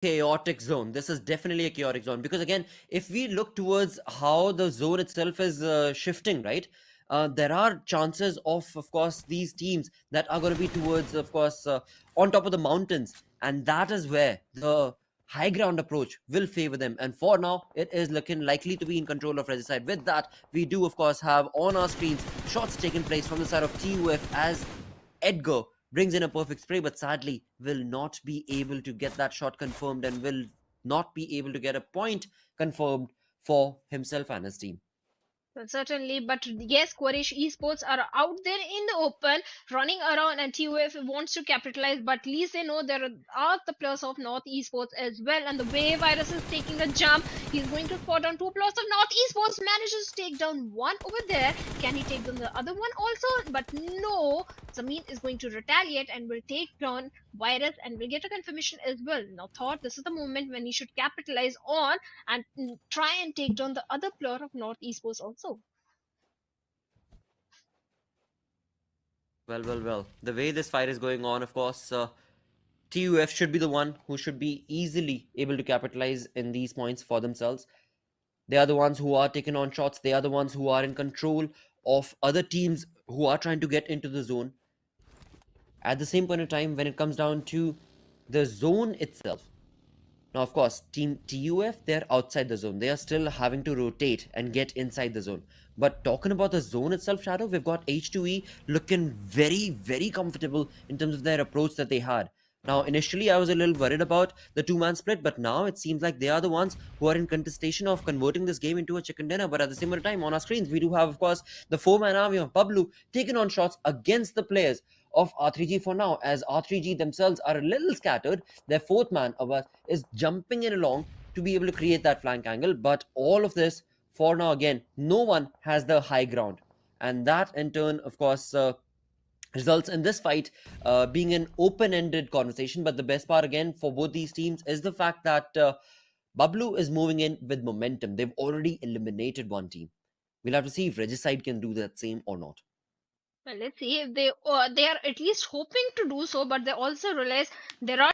chaotic zone. This is definitely a chaotic zone because again, if we look towards how the zone itself is shifting, right? There are chances of course, these teams that are going to be towards, of course, on top of the mountains, and that is where the high ground approach will favor them. And for now, it is looking likely to be in control of Regicide. With that, we do, of course, have on our screens shots taking place from the side of TUF as Edgar brings in a perfect spray, but sadly will not be able to get that shot confirmed and will not be able to get a point confirmed for himself and his team. Well, certainly, but yes, Quarish esports are out there in the open, running around, and TUF wants to capitalize. But at least they know there are the players of North esports as well. And the way Virus is taking a jump, he's going to spot down two players of North esports. Manages to take down one over there. Can he take down the other one also? But no, Zameen is going to retaliate and will take down Virus and will get a confirmation as well. Now, thought this is the moment when he should capitalize on and try and take down the other player of North esports also. Well. The way this fight is going on, of course, TUF should be the one who should be easily able to capitalize in these points for themselves. They are the ones who are taking on shots. They are the ones who are in control of other teams who are trying to get into the zone. At the same point of time, when it comes down to the zone itself, now, of course, Team TUF, they're outside the zone. They are still having to rotate and get inside the zone. But talking about the zone itself, Shadow, we've got H2E looking very comfortable in terms of their approach that they had. Now, initially, I was a little worried about the two-man split, but now it seems like they are the ones who are in contestation of converting this game into a chicken dinner. But at the same time, on our screens, we do have, of course, the four-man army of Pablo taking on shots against the players of R3G for now, as R3G themselves are a little scattered. Their fourth man is jumping in along to be able to create that flank angle. But all of this, for now, again, no one has the high ground. And that, in turn, of course, results in this fight being an open-ended conversation. But the best part, again, for both these teams is the fact that Bablu is moving in with momentum. They've already eliminated one team. We'll have to see if Regicide can do that same or not. Well, let's see if they are at least hoping to do so, but they also realize there are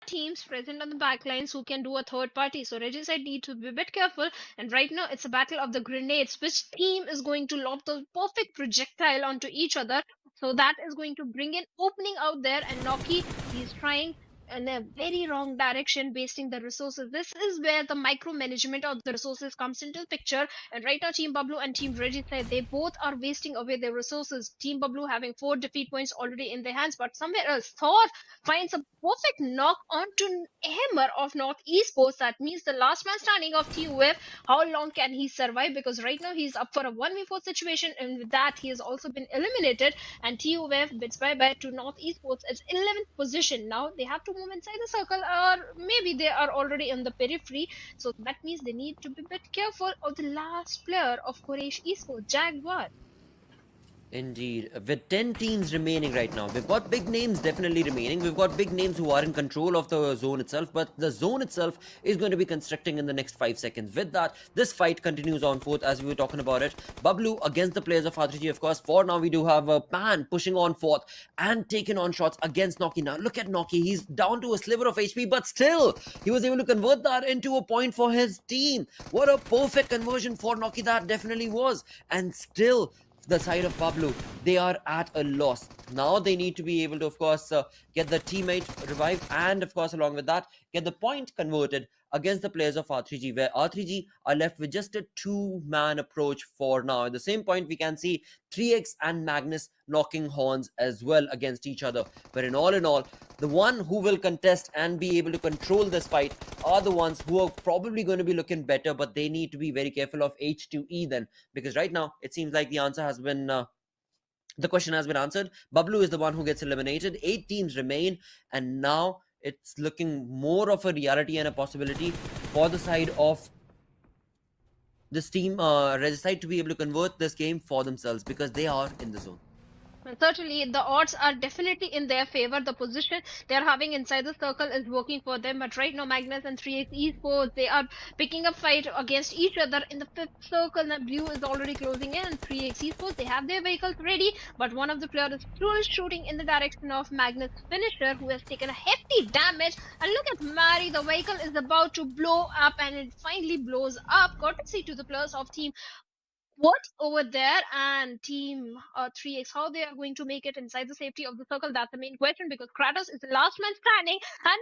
teams present on the backlines who can do a third party. So Regicide need to be a bit careful. And right now it's a battle of the grenades. Which team is going to lob the perfect projectile onto each other? So that is going to bring an opening out there. And Noki, he's trying in a very wrong direction, wasting the resources. This is where the micromanagement of the resources comes into the picture. And right now, Team Bablu and Team Regicide, they both are wasting away their resources. Team Bablu having 4 defeat points already in their hands, but somewhere else, Thor finds a perfect knock onto Hammer of North Esports. That means the last man standing of TUF. How long can he survive? Because right now he's up for a 1v4 situation, and with that, he has also been eliminated. And TUF bids bye bye to North Esports at 11th position. Now they have to move inside the circle, or maybe they are already in the periphery. So that means they need to be a bit careful of the last player of Quraysh Esports, Jaguar. Indeed. With 10 teams remaining right now, we've got big names definitely remaining. We've got big names who are in control of the zone itself, but the zone itself is going to be constructing in the next 5 seconds. With that, this fight continues on fourth as we were talking about it. Bablu against the players of R3G, of course. For now, we do have a Pan pushing on fourth and taking on shots against Noki. Now, look at Noki. He's down to a sliver of HP, but still, he was able to convert that into a point for his team. What a perfect conversion for Noki that definitely was. And still, the side of Pablo, they are at a loss. Now they need to be able to, of course, get the teammate revived and, of course, along with that, get the point converted against the players of R3G, where R3G are left with just a two-man approach for now. At the same point, we can see 3x and Magnus knocking horns as well against each other. But in all, the one who will contest and be able to control this fight are the ones who are probably going to be looking better, but they need to be very careful of H2E then, because right now it seems like the answer has been the question has been answered. Bablu is the one who gets eliminated. 8 teams remain, and now it's looking more of a reality and a possibility for the side of this team Regicide to be able to convert this game for themselves because they are in the zone. Well, certainly, the odds are definitely in their favor. The position they are having inside the circle is working for them. But right now, Magnus and 3x Esports, they are picking up fight against each other in the fifth circle. Now, Blue is already closing in. And 3x Esports, they have their vehicles ready. But one of the players is still shooting in the direction of Magnus' finisher, who has taken a hefty damage. And look at Mary, the vehicle is about to blow up, and it finally blows up, courtesy to the players of Team what's over there and team 3x how they are going to make it inside the safety of the circle. That's the main question, because Kratos is the last man standing. And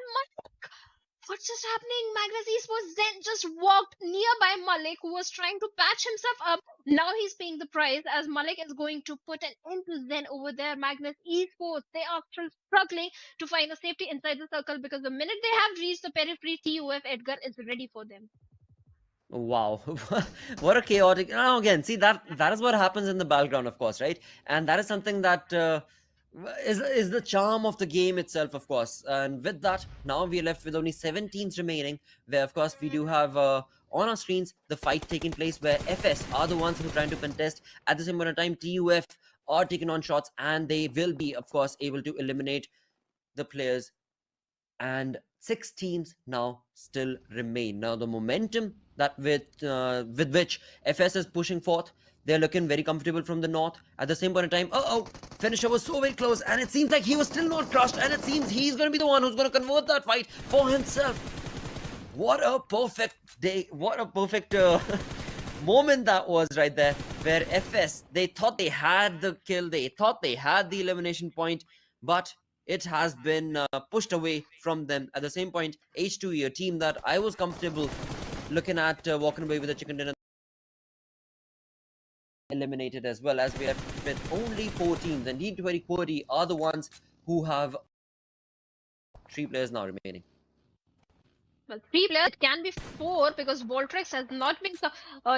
what's just happening? Magnus Esports then just walked nearby Malik, who was trying to patch himself up. Now he's paying the price, as Malik is going to put an end to Zen over there. Magnus Esports, they are still struggling to find a safety inside the circle, because the minute they have reached the periphery, TUF Edgar is ready for them. Wow, what a chaotic! Now again, see that is what happens in the battleground, of course, right? And that is something that is the charm of the game itself, of course. And with that, now we are left with only 7 teams remaining, where of course we do have on our screens the fight taking place, where FS are the ones who are trying to contest. At the same point of time, TUF are taking on shots, and they will be, of course, able to eliminate the players, and 6 teams now still remain. Now the momentum that with which FS is pushing forth, they're looking very comfortable from the north. At the same point in time, finisher was so very close, and it seems like he was still not crushed, and it seems he's going to be the one who's going to convert that fight for himself. What a perfect day! What a perfect moment that was right there, where FS, they thought they had the kill, they thought they had the elimination point, but it has been pushed away from them. At the same point, H2E, a team that I was comfortable looking at walking away with a chicken dinner, eliminated as well, as we have with only 4 teams, and Team 20 Quody are the ones who have 3 players now remaining. Well, 3 players, it can be 4, because Voltrex has not been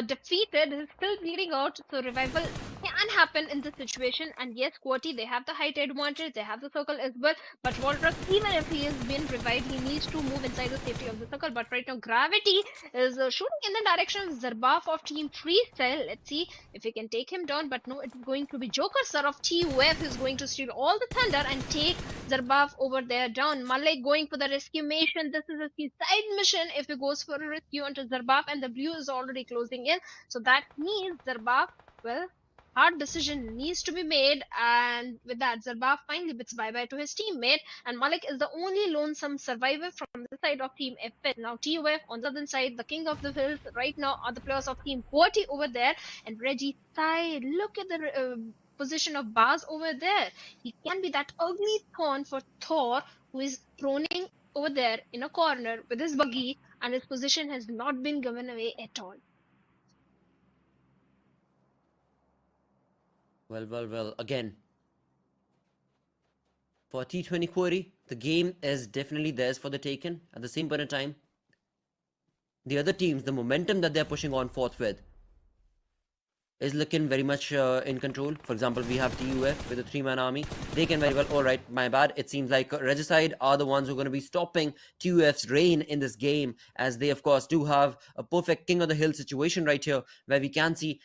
defeated. He's still bleeding out, so revival can happen in this situation. And yes, Quirty, they have the height advantage, they have the circle as well. But Voltrex, even if he has been revived, he needs to move inside the safety of the circle. But right now, Gravity is shooting in the direction of Zarbaf of Team Freestyle. Let's see if we can take him down. But no, it's going to be Joker Sir of TUF who's going to steal all the thunder and take Zarbaf over there down. Malik going for the rescue mission. This is a side mission if he goes for a rescue onto Zarbaf, and the blue is already closing in. So that means Zarbaf, well, hard decision needs to be made, and with that, Zarbaf finally bids bye-bye to his teammate, and Malik is the only lonesome survivor from the side of Team FS. Now TUF on the other side, the king of the hills right now are the players of Team 40 over there, and Reggie side. Look at the position of Baz over there. He can be that ugly thorn for Thor, who is proning over there in a corner with his buggy, and his position has not been given away at all. Well, again, for T20 Query, the game is definitely theirs for the taken. At the same point in time, the other teams, the momentum that they're pushing on forth with, is looking very much in control. For example, we have TUF with a 3-man army. They can very well, alright, my bad. It seems like Regicide are the ones who are going to be stopping TUF's reign in this game, as they, of course, do have a perfect king of the hill situation right here, where we can see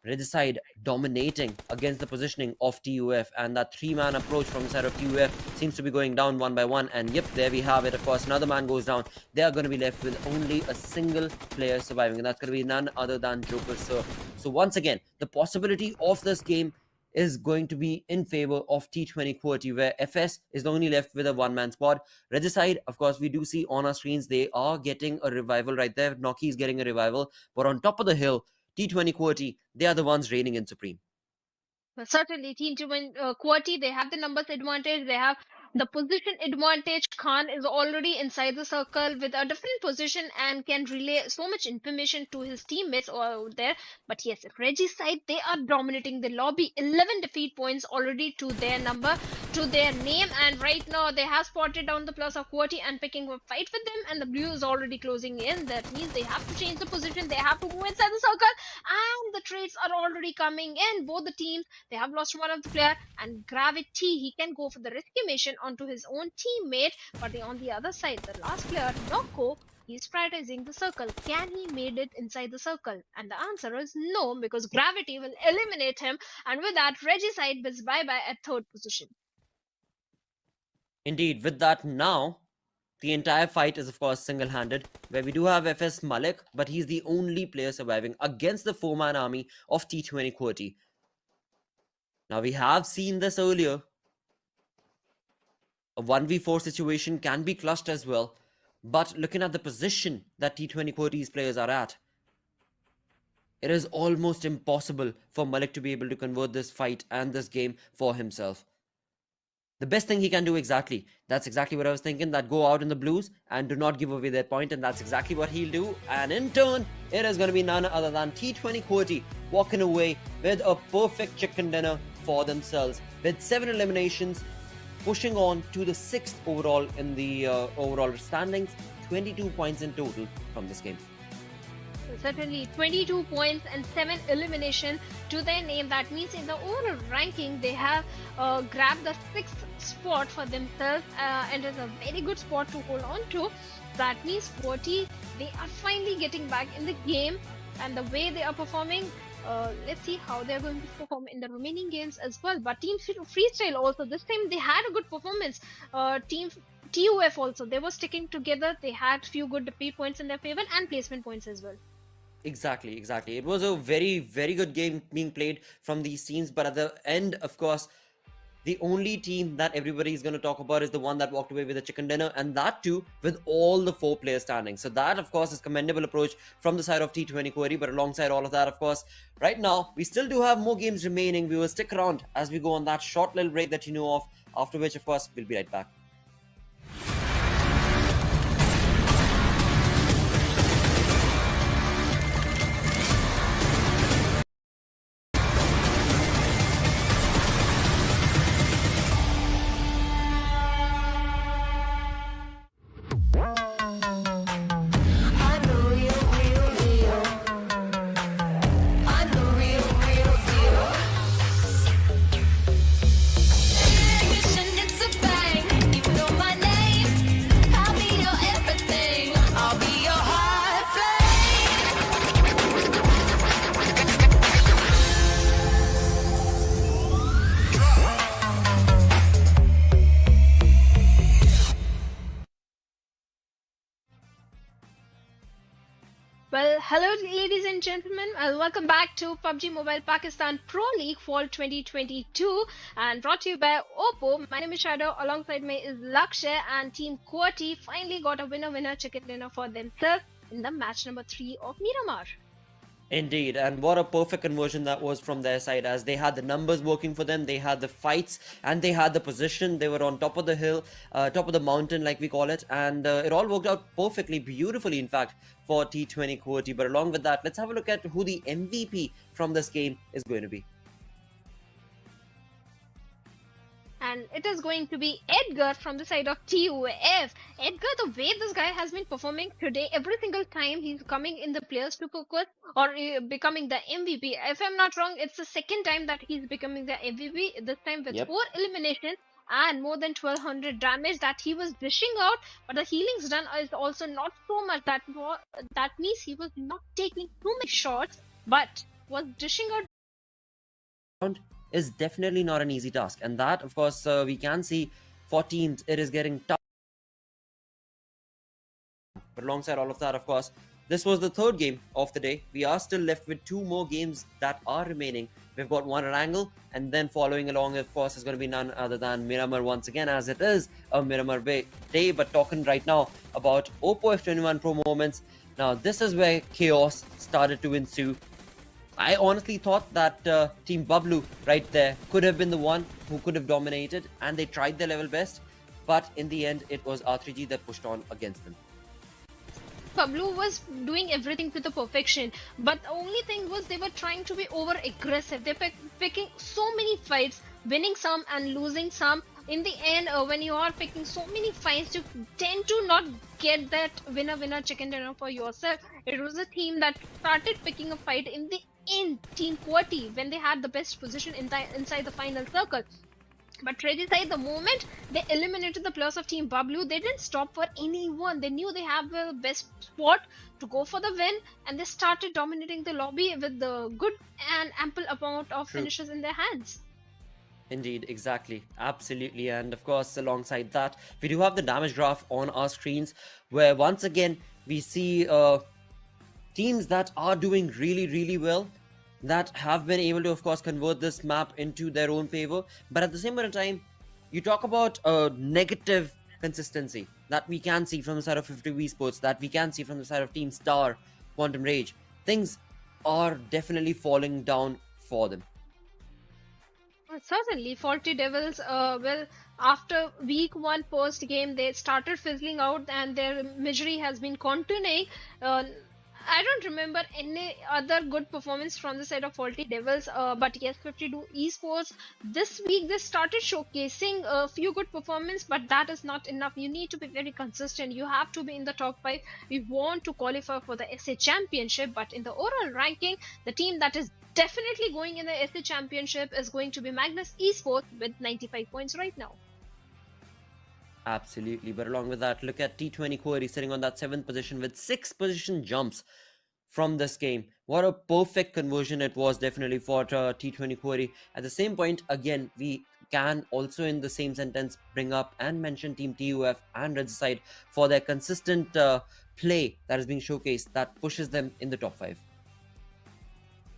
Regicide dominating against the positioning of TUF, and that 3-man approach from the side of TUF seems to be going down one by one. And yep, there we have it. Of course, another man goes down. They are going to be left with only a single player surviving, and that's going to be none other than Joker. So once again, the possibility of this game is going to be in favor of T20 QWERTY, where FS is only left with a 1-man squad. Regicide, of course, we do see on our screens, they are getting a revival right there. Noki is getting a revival, but on top of the hill, T20 QWERTY, they are the ones reigning in supreme. Well, certainly, Team QWERTY, they have the numbers advantage, they have the position advantage. Khan is already inside the circle with a different position and can relay so much information to his teammates out there. But yes, Reggie's side, they are dominating the lobby. 11 defeat points already to their number, to their name. And right now, they have spotted down the plus of QWERTY and picking a fight with them. And the blue is already closing in. That means they have to change the position. They have to move inside the circle. And the trades are already coming in. Both the teams, they have lost one of the player, and Gravity, he can go for the rescue mission onto his own teammate. But on the other side, the last player, Noko, He's prioritizing the circle. Can he made it inside the circle? And the answer is no, because gravity will eliminate him. And with that, Regicide bids bye-bye at third position. Indeed, with that now, the entire fight is of course single-handed, where we do have FS Malik, but he's the only player surviving against the four-man army of T20 QWERTY. Now we have seen this earlier. A 1v4 situation can be clutched as well, but looking at the position that T20 QWERTY's players are at, it is almost impossible for Malik to be able to convert this fight and this game for himself. The best thing he can do that's exactly what I was thinking, that go out in the blues and do not give away their point, and that's exactly what he'll do. And in turn, it is going to be none other than T20 QWERTY walking away with a perfect chicken dinner for themselves, with 7 eliminations, pushing on to the 6th overall in the overall standings, 22 points in total from this game. Certainly, 22 points and 7 elimination to their name. That means in the overall ranking, they have grabbed the 6th spot for themselves, and it's a very good spot to hold on to. That means QWERTY, they are finally getting back in the game, and the way they are performing, let's see how they're going to perform in the remaining games as well. But Team Freestyle also, this time they had a good performance. Team TUF also, they were sticking together. They had few good defeat points in their favor and placement points as well. Exactly. It was a very, very good game being played from these teams, but at the end, of course, the only team that everybody is going to talk about is the one that walked away with a chicken dinner, and that too with all the 4 players standing. So that, of course, is commendable approach from the side of T20 QWERTY. But alongside all of that, of course, right now, we still do have more games remaining. We will stick around as we go on that short little break that you know of, after which, of course, we'll be right back. Well, hello ladies and gentlemen, welcome back to PubG Mobile Pakistan Pro League Fall 2022, and brought to you by Oppo. My name is Shadow, alongside me is Lakshay, and Team QWERTY finally got a winner chicken dinner for themselves in the match number 3 of Miramar. Indeed, and what a perfect conversion that was from their side, as they had the numbers working for them, they had the fights, and they had the position. They were on top of the hill, top of the mountain, like we call it, and it all worked out perfectly, beautifully, in fact, for T20 QWERTY. But along with that, let's have a look at who the MVP from this game is going to be. And it is going to be Edgar from the side of TUF. Edgar, the way this guy has been performing today, every single time he's coming in the players to focus or becoming the MVP. If I'm not wrong, it's the second time that he's becoming the MVP, this time with 4 eliminations and more than 1200 damage that he was dishing out. But the healings done is also not so much. That means he was not taking too many shots, but was dishing out. Is definitely not an easy task, and that, of course, we can see for teams it is getting tough. But alongside all of that, of course, this was the 3rd game of the day. We are still left with 2 more games that are remaining. We've got one at Angle, and then following along, of course, is going to be none other than Miramar once again, as it is a Miramar day. But talking right now about Oppo F21 Pro moments, now this is where chaos started to ensue. I honestly thought that Team Bablu right there could have been the one who could have dominated, and they tried their level best, but in the end it was R3G that pushed on against them. Pablo was doing everything to the perfection, but the only thing was they were trying to be over aggressive. They're picking so many fights, winning some and losing some. In the end, when you are picking so many fights, you tend to not get that winner chicken dinner for yourself. It was a team that started picking a fight in Team QWERTY when they had the best position inside the final circle. But Regicide, the moment they eliminated the players of Team Bablu, they didn't stop for anyone. They knew they have the best spot to go for the win, and they started dominating the lobby with the good and ample amount of True. finishes in their hands. Indeed, exactly. Absolutely. And of course, alongside that, we do have the damage graph on our screens where once again we see teams that are doing really, really well, that have been able to, of course, convert this map into their own favor. But at the same point of time, you talk about negative consistency that we can see from the side of 50 Sports, that we can see from the side of Team Star, Quantum Rage. Things are definitely falling down for them. Certainly, Faulty Devils, well, after week one post game, they started fizzling out and their misery has been continuing. Uh, I don't remember any other good performance from the side of Faulty Devils, but yes, 52 esports this week they started showcasing a few good performance, but that is not enough. You need to be very consistent. You have to be in the top five. We want to qualify for the SA Championship, but in the overall ranking, the team that is definitely going in the SA Championship is going to be Magnus Esports with 95 points right now. Absolutely. But along with that, look at T20 Query sitting on that 7th position with 6 position jumps from this game. What a perfect conversion it was definitely for T20 Query. At the same point, again, we can also in the same sentence bring up and mention Team TUF and Regicide for their consistent play that is being showcased that pushes them in the top 5.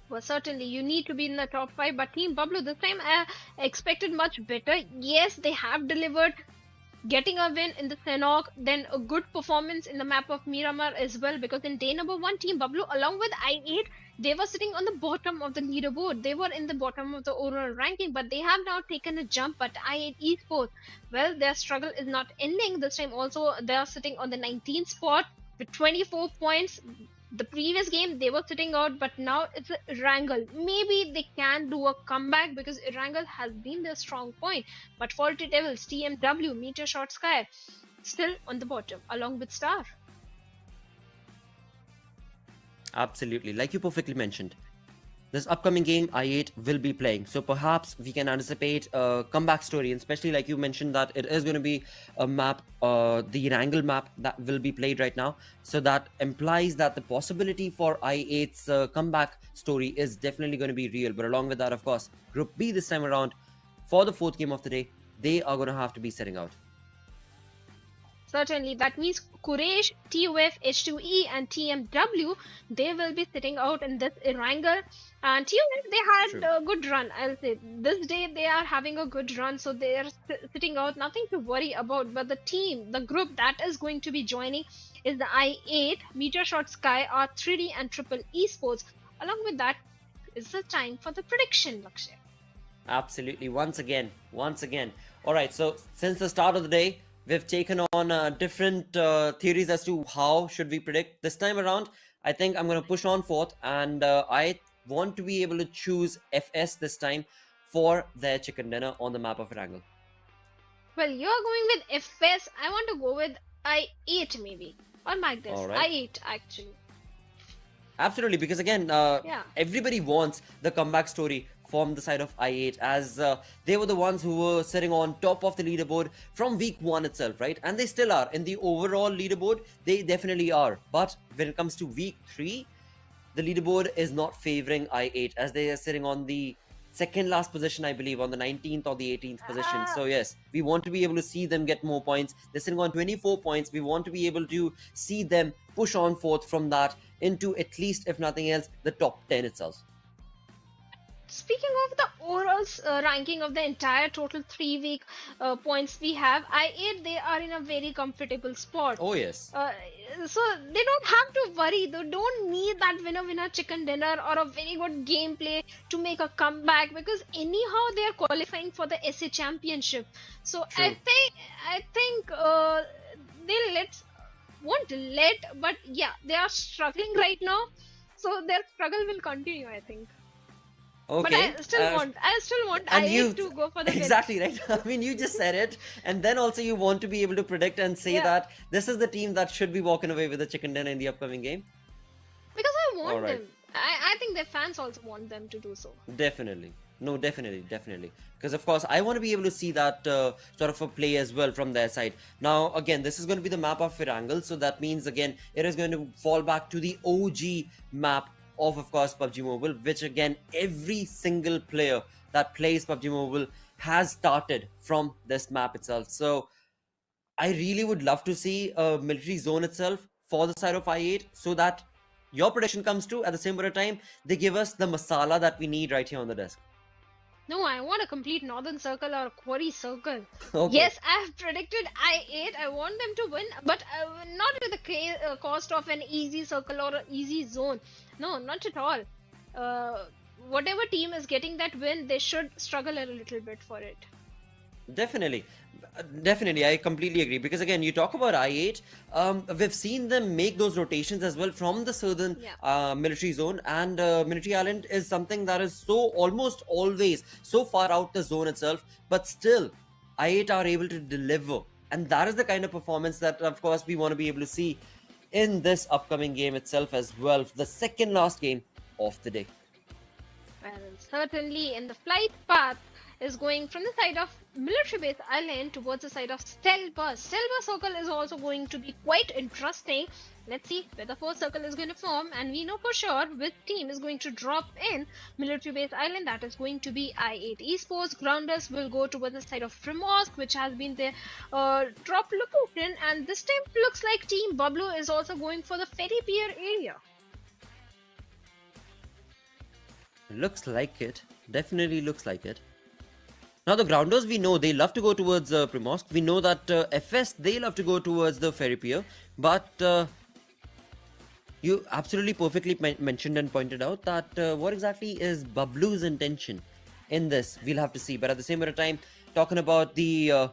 Well, certainly you need to be in the top five, but Team Pablo this time expected much better. Yes, they have delivered, getting a win in the Senok, then a good performance in the map of Miramar as well, because in day number one, Team Bablu along with I8, they were sitting on the bottom of the leaderboard. They were in the bottom of the overall ranking, but they have now taken a jump. But I8 Esports, well, their struggle is not ending. This time also, they are sitting on the 19th spot with 24 points. The previous game they were sitting out, but now it's a Erangel. Maybe they can do a comeback because Erangel has been their strong point. But Faulty Devils, TMW, Meteor Shot Sky still on the bottom along with Star. Absolutely. Like you perfectly mentioned, this upcoming game I8 will be playing, so perhaps we can anticipate a comeback story, and especially like you mentioned that it is going to be a map, the Wrangle map that will be played right now, so that implies that the possibility for I8's comeback story is definitely going to be real. But along with that, of course, Group B this time around, for the 4th game of the day, they are going to have to be setting out. Certainly, that means Quraysh, TUF, H2E, and TMW, they will be sitting out in this Erangel. And TUF, they had a good run, I'll say. This day, they are having a good run, so they are sitting out, nothing to worry about. But the team, the group that is going to be joining is the I8, Meteor Shot Sky, R3D, and Triple Esports. Along with that, it's the time for the prediction, Lakshay. Absolutely. Once again. All right, so since the start of the day, we've taken on different theories as to how should we predict. This time around, I think I'm going to push on forth, and I want to be able to choose FS this time for their chicken dinner on the map of Wrangle. Well, you're going with FS. I want to go with I8 maybe. Or Magnus. Right. I8 actually. Absolutely, because again, everybody wants the comeback story from the side of I8, as they were the ones who were sitting on top of the leaderboard from week 1 itself, right? And they still are in the overall leaderboard. They definitely are. But when it comes to week 3, the leaderboard is not favoring I8, as they are sitting on the second last position, I believe, on the 19th or the 18th position. So yes, we want to be able to see them get more points. They're sitting on 24 points. We want to be able to see them push on forth from that into at least, if nothing else, the top 10 itself. Speaking of the overall ranking of the entire total 3 week points we have, I8 they are in a very comfortable spot. Oh yes. So they don't have to worry. They don't need that winner chicken dinner or a very good gameplay to make a comeback, because anyhow they are qualifying for the SA Championship. So True. I think they won't let, but yeah, they are struggling right now. So their struggle will continue, I think. Okay. But I still want I8 to go for the exactly right. I mean, you just said it, and then also you want to be able to predict and say that this is the team that should be walking away with the chicken dinner in the upcoming game. Because I want them. I think their fans also want them to do so. Definitely. No, definitely, definitely. Because of course, I want to be able to see that sort of a play as well from their side. Now, again, this is going to be the map of Firangle, so that means again it is going to fall back to the OG map of course, PUBG Mobile, which again every single player that plays PUBG Mobile has started from this map itself. So I really would love to see a military zone itself for the side of I8, so that your prediction comes true. At the same point of time, they give us the masala that we need right here on the desk. No, I want a complete northern circle or a quarry circle. Okay. Yes, I have predicted I8. I want them to win, but not with the cost of an easy circle or an easy zone. No, not at all. Whatever team is getting that win, they should struggle a little bit for it. Definitely. Definitely, I completely agree. Because again, you talk about I8, we've seen them make those rotations as well from the southern Yeah. military zone, and military island is something that is so almost always so far out the zone itself, but still, I8 are able to deliver, and that is the kind of performance that, of course, we want to be able to see in this upcoming game itself as well, the second last game of the day. Well, certainly in the flight path is going from the side of military base island towards the side of Stelba. Stelba circle is also going to be quite interesting. Let's see where the first circle is going to form, and we know for sure which team is going to drop in military base island. That is going to be I8 Esports. Grounders will go towards the side of Primorsk, which has been their drop location, and this time looks like Team Bublu is also going for the ferry pier area. Looks like it. Definitely looks like it. Now, the grounders, we know they love to go towards Primorsk. We know that FS, they love to go towards the ferry pier. But you absolutely perfectly mentioned and pointed out that what exactly is Bablu's intention in this, we'll have to see. But at the same time, talking about the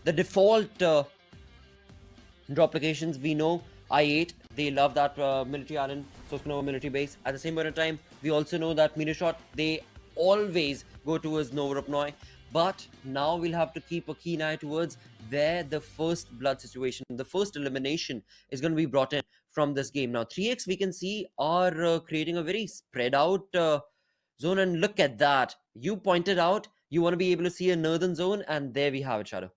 default drop locations, we know I8, they love that military island, Soskanova military base. At the same point of time, we also know that Minishot, they always go towards Novorupnoi. But now we'll have to keep a keen eye towards where the first blood situation, the first elimination is going to be brought in from this game. Now, 3x we can see are creating a very spread out zone. And look at that. You pointed out you want to be able to see a northern zone, and there we have it, Shadow.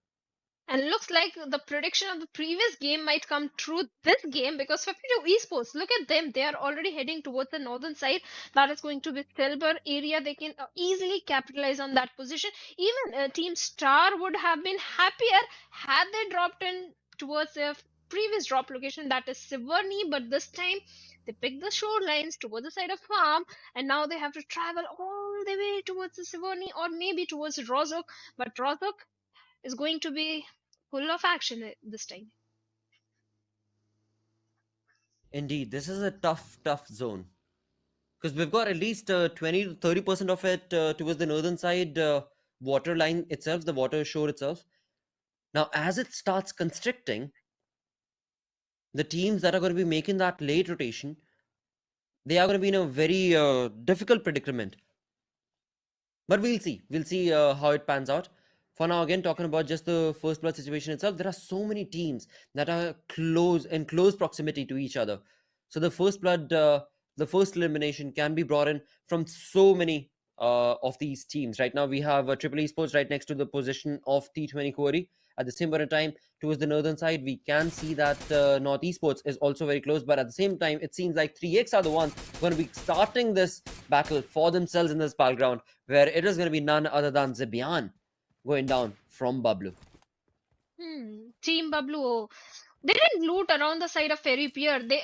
And looks like the prediction of the previous game might come true this game, because 52 Esports, look at them. They are already heading towards the northern side. That is going to be Silver area. They can easily capitalize on that position. Even Team Star would have been happier had they dropped in towards their previous drop location, that is Siverny, but this time they picked the shorelines towards the side of farm, and now they have to travel all the way towards the Siverny or maybe towards Rozok. But Rozok is going to be full of action this time. Indeed, this is a tough zone, because we've got at least 20 to 30% of it towards the northern side water line itself, the water shore itself. Now, as it starts constricting, the teams that are going to be making that late rotation, they are going to be in a very difficult predicament. But we'll see how it pans out. For now, again, talking about just the first blood situation itself, there are so many teams that are close proximity to each other. So the first elimination can be brought in from so many of these teams. Right now, we have Triple Esports right next to the position of T20 Quarry. At the same point of time, towards the northern side, we can see that North Esports is also very close. But at the same time, it seems like 3x are the ones going to be starting this battle for themselves in this battleground, where it is going to be none other than Zibian going down from Bablu. Team Bablu, they didn't loot around the side of Ferry Pier. They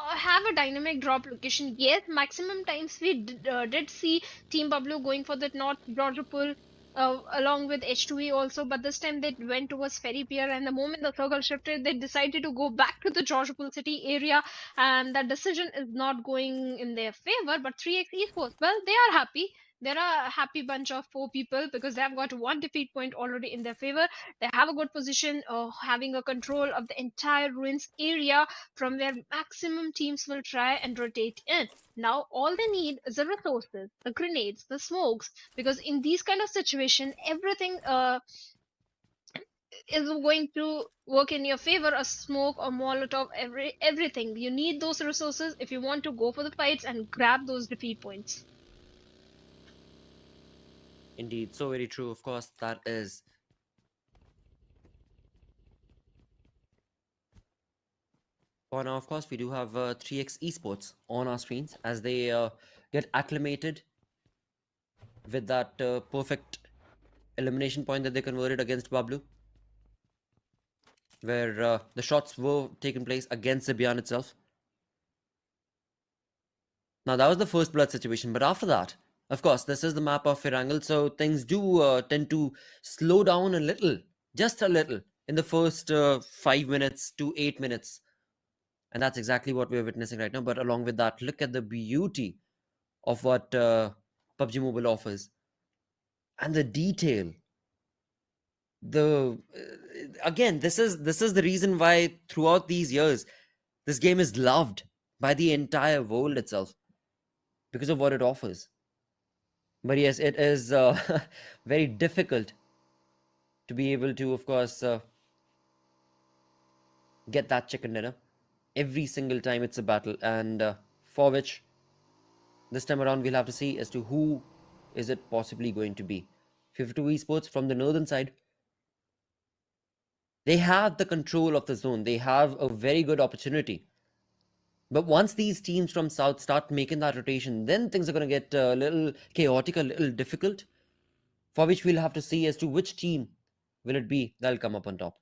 have a dynamic drop location. Yes, maximum times we did see Team Bablu going for the North Broderpool along with H2E also, but this time they went towards Ferry Pier, and the moment the circle shifted, they decided to go back to the Broderpool city area, and that decision is not going in their favor. But 3x Esports, well, they are happy. They're a happy bunch of four people because they have got one defeat point already in their favor. They have a good position, having a control of the entire ruins area from where maximum teams will try and rotate in. Now all they need is the resources, the grenades, the smokes, because in these kind of situation, everything is going to work in your favor. A smoke or molotov, everything. You need those resources if you want to go for the fights and grab those defeat points. Indeed, so very true. Of course, that is. For now, of course, we do have 3x esports on our screens as they get acclimated with that perfect elimination point that they converted against Bablu, where the shots were taken place against Zibian itself. Now, that was the first blood situation, but after that, of course, this is the map of Firangal, so things do tend to slow down a little, just a little, in the first 5 minutes to 8 minutes. And that's exactly what we're witnessing right now. But along with that, look at the beauty of what PUBG Mobile offers and the detail. The again, this is the reason why throughout these years, this game is loved by the entire world itself because of what it offers. But yes, it is very difficult to be able to, of course, get that chicken dinner every single time it's a battle, and for which this time around we'll have to see as to who is it possibly going to be. 52 esports from the northern side, they have the control of the zone, they have a very good opportunity. But once these teams from south start making that rotation, then things are going to get a little chaotic, a little difficult, for which we'll have to see as to which team will it be that'll come up on top.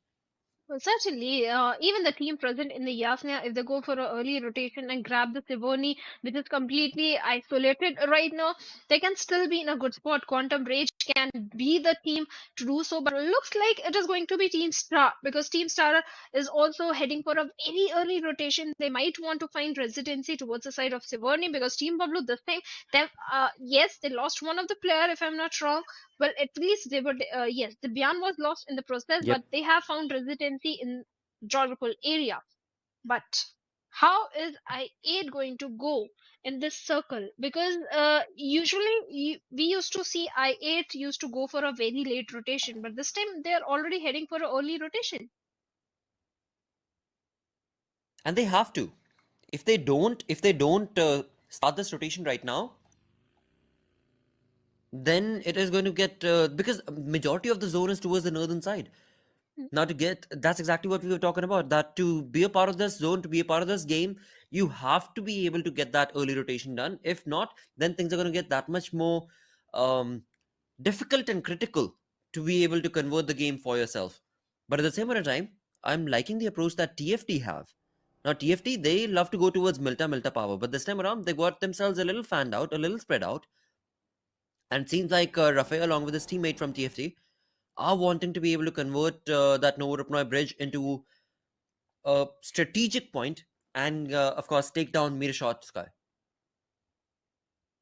Well, certainly, even the team present in the Yasna, if they go for an early rotation and grab the Sivoni, which is completely isolated right now, they can still be in a good spot. Quantum Rage can be the team to do so, but it looks like it is going to be Team Star because Team Star is also heading for a very early rotation. They might want to find residency towards the side of Sivoni because Team Pablo this time, they yes, they lost one of the player if I'm not wrong, well, at least they were, yes, the Bian was lost in the process, Yep. but they have found residency in geographical area. But how is I8 going to go in this circle? Because usually we used to see I8 used to go for a very late rotation, but this time they are already heading for an early rotation. And they have to. If they don't start this rotation right now, then it is going to get because majority of the zone is towards the northern side. Mm. Now to get, that's exactly what we were talking about, that to be a part of this zone, to be a part of this game, you have to be able to get that early rotation done. If not, then things are going to get that much more um, difficult and critical to be able to convert the game for yourself. But at the same time, I'm liking the approach that TFT have. Now TFT, they love to go towards Milta power, but this time around they got themselves a little fanned out, a little spread out, and it seems like Rafael along with his teammate from TFT are wanting to be able to convert that Novorupnoy bridge into a strategic point and of course take down Mirashot Sky.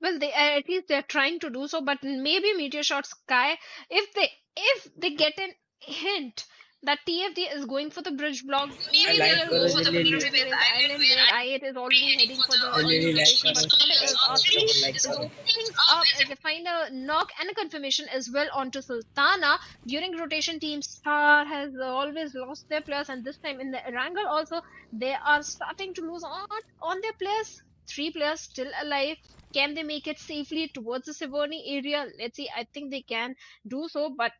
Well, they at least they're trying to do so, but maybe Meteor Shot Sky, if they get an hint that TFD is going for the bridge block, I maybe like they'll go for the really victory with Island where I8 is already heading for the I early really like rotation, but somewhere else R3 is opening things up as they find a knock and a confirmation as well onto Sultana. During rotation, Team Star has always lost their players, and this time in the Erangel also they are starting to lose on their players. Three players still alive. Can they make it safely towards the Sivorni area? Let's see. I think they can do so, but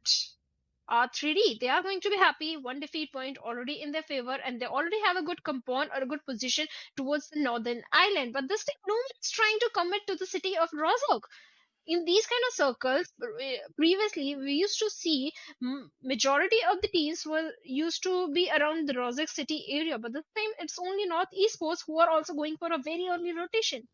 3D, they are going to be happy. One defeat point already in their favor, and they already have a good compound or a good position towards the northern island. But this time, no one's trying to commit to the city of Rozok. In these kind of circles, previously we used to see majority of the teams were used to be around the Rozok city area, but this time it's only North Esports who are also going for a very early rotation.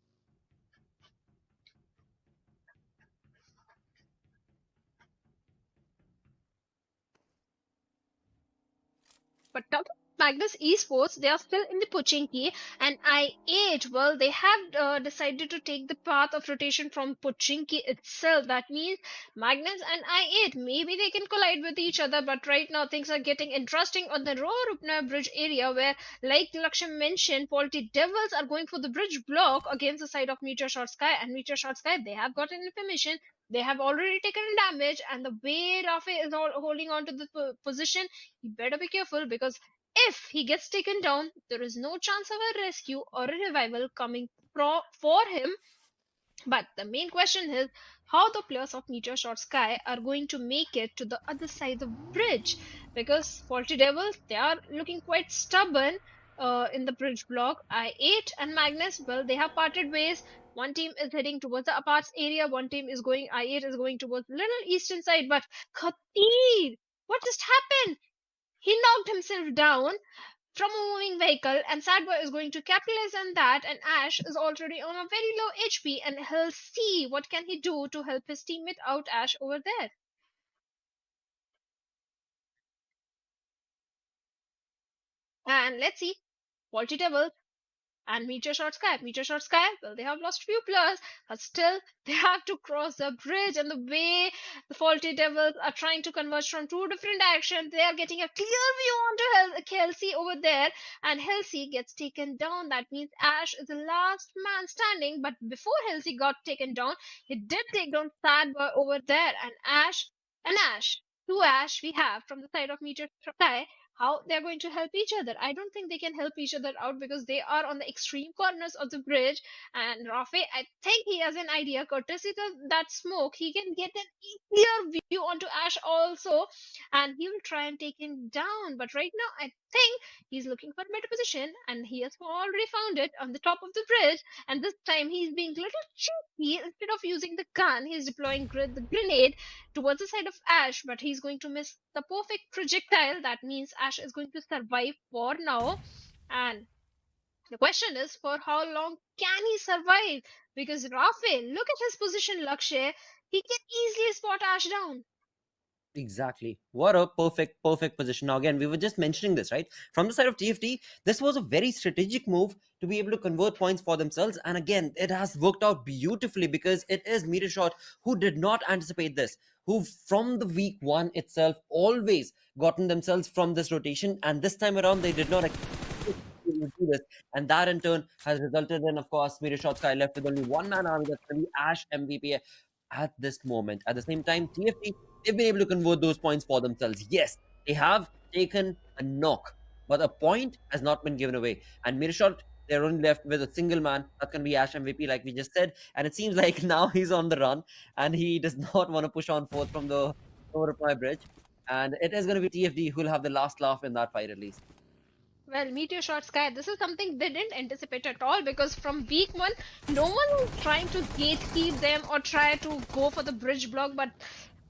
But talking Magnus Esports, they are still in the Pochinki, and I8, well, they have decided to take the path of rotation from Pochinki itself. That means Magnus and I8, maybe they can collide with each other, but right now things are getting interesting on the Roarupna Bridge area, where, like Lakshmi mentioned, Polity Devils are going for the bridge block against the side of Meteor Shot Sky, and Meteor Shot Sky, they have gotten information. They have already taken damage, and the way Rafe is holding on to the position, he better be careful because if he gets taken down, there is no chance of a rescue or a revival coming for him. But the main question is how the players of Meteor Shot Sky are going to make it to the other side of the bridge, because Faulty Devils, they are looking quite stubborn in the bridge block. I8 and Magnus, well, they have parted ways. One team is heading towards the aparts area, one team is going, I8 is going towards the little eastern side, but Khatir, what just happened? He knocked himself down from a moving vehicle, and Sadboy is going to capitalize on that, and Ash is already on a very low HP, and he'll see what can he do to help his teammate out, Ash, over there. And let's see, Faulty Devil and Meteor Shot Sky. Meteor Shot Sky, well, they have lost few players, but still they have to cross the bridge. And the way the Faulty Devils are trying to converge from two different directions, they are getting a clear view onto Kelsey over there, and Halsey gets taken down. That means Ash is the last man standing. But before Halsey got taken down, he did take down Sad Boy over there, and Ash. Two Ash we have from the side of Meteor Sky, how they're going to help each other. I don't think they can help each other out because they are on the extreme corners of the bridge. And Rafe, I think he has an idea. Courtesy to that smoke, he can get an clear view onto Ash also, and he will try and take him down. But right now, I think he's looking for a better position, and he has already found it on the top of the bridge. And this time, he's being a little cheeky. Instead of using the gun, he's deploying the grenade towards the side of Ash, but he's going to miss the perfect projectile. That means Ash is going to survive for now. And the question is, for how long can he survive? Because Rafe, look at his position, Lakshay. He can easily spot Ash down. Exactly. What a perfect position. Now, again, we were just mentioning this, right? From the side of TFT, this was a very strategic move to be able to convert points for themselves. And again, it has worked out beautifully because it is Meteor Shot who did not anticipate this, who from the week one itself always gotten themselves from this rotation. And this time around, they did not expect to do this. And that in turn has resulted in, of course, Meteor Shot Sky left with only one man army. That's going to be Ash MVP at this moment. At the same time, TFT, they've been able to convert those points for themselves. Yes, they have taken a knock, but a point has not been given away. And Mirshot, they're only left with a single man. That's going to be Ash MVP, like we just said. And it seems like now he's on the run and he does not want to push on forth from the Reply Bridge. And it is going to be TFD who will have the last laugh in that fight, at least. Well, Meteor Shot Sky, this is something they didn't anticipate at all, because from week one, no one was trying to gatekeep them or try to go for the bridge block, but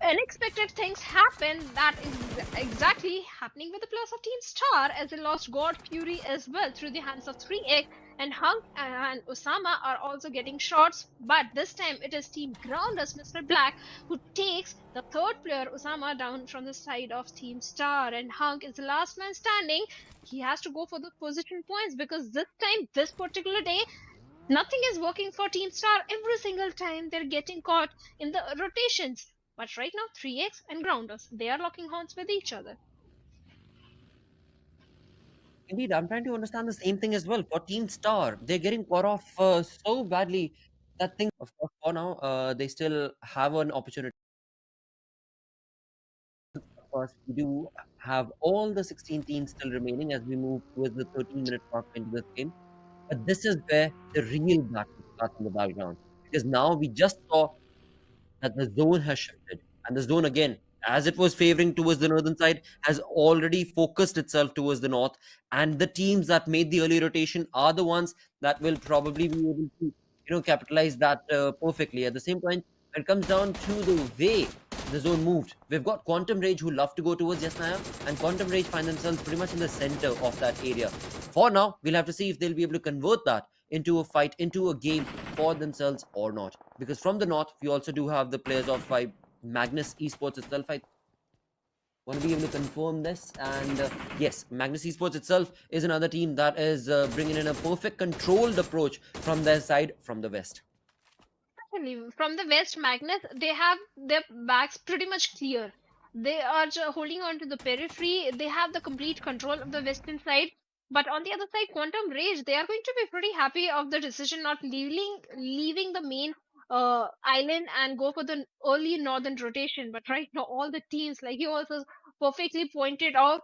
unexpected things happen. That is exactly happening with the players of Team Star, as they lost God Fury as well through the hands of 3X, and Hunk and Osama are also getting shots, but this time it is Team Grounders, Mr. Black, who takes the third player, Osama, down from the side of Team Star, and Hunk is the last man standing. He has to go for the position points, because this time, this particular day, nothing is working for Team Star. Every single time they're getting caught in the rotations. But right now, 3X and Grounders, they are locking horns with each other. Indeed, I'm trying to understand the same thing as well. For Team Star, they're getting caught off so badly that thing, of course, for now, they still have an opportunity. Of course, we do have all the 16 teams still remaining as we move towards the 13-minute mark into this game. But this is where the real battle starts in the background. Because now we just saw that the zone has shifted. And the zone, again, as it was favoring towards the northern side, has already focused itself towards the north. And the teams that made the early rotation are the ones that will probably be able to, capitalize that perfectly. At the same point, when it comes down to the way the zone moved, we've got Quantum Rage who love to go towards Yasnaya, and Quantum Rage find themselves pretty much in the center of that area. For now, we'll have to see if they'll be able to convert that into a fight, into a game for themselves or not. Because from the north, we also do have the players of Magnus Esports itself. I want to be able to confirm this. And yes, Magnus Esports itself is another team that is bringing in a perfect controlled approach from their side from the west. Actually, from the West, Magnus, they have their backs pretty much clear. They are holding on to the periphery. They have the complete control of the western side. But on the other side, Quantum Rage, they are going to be pretty happy of the decision not leaving the main island and go for the early northern rotation. But right now, all the teams, like you also perfectly pointed out,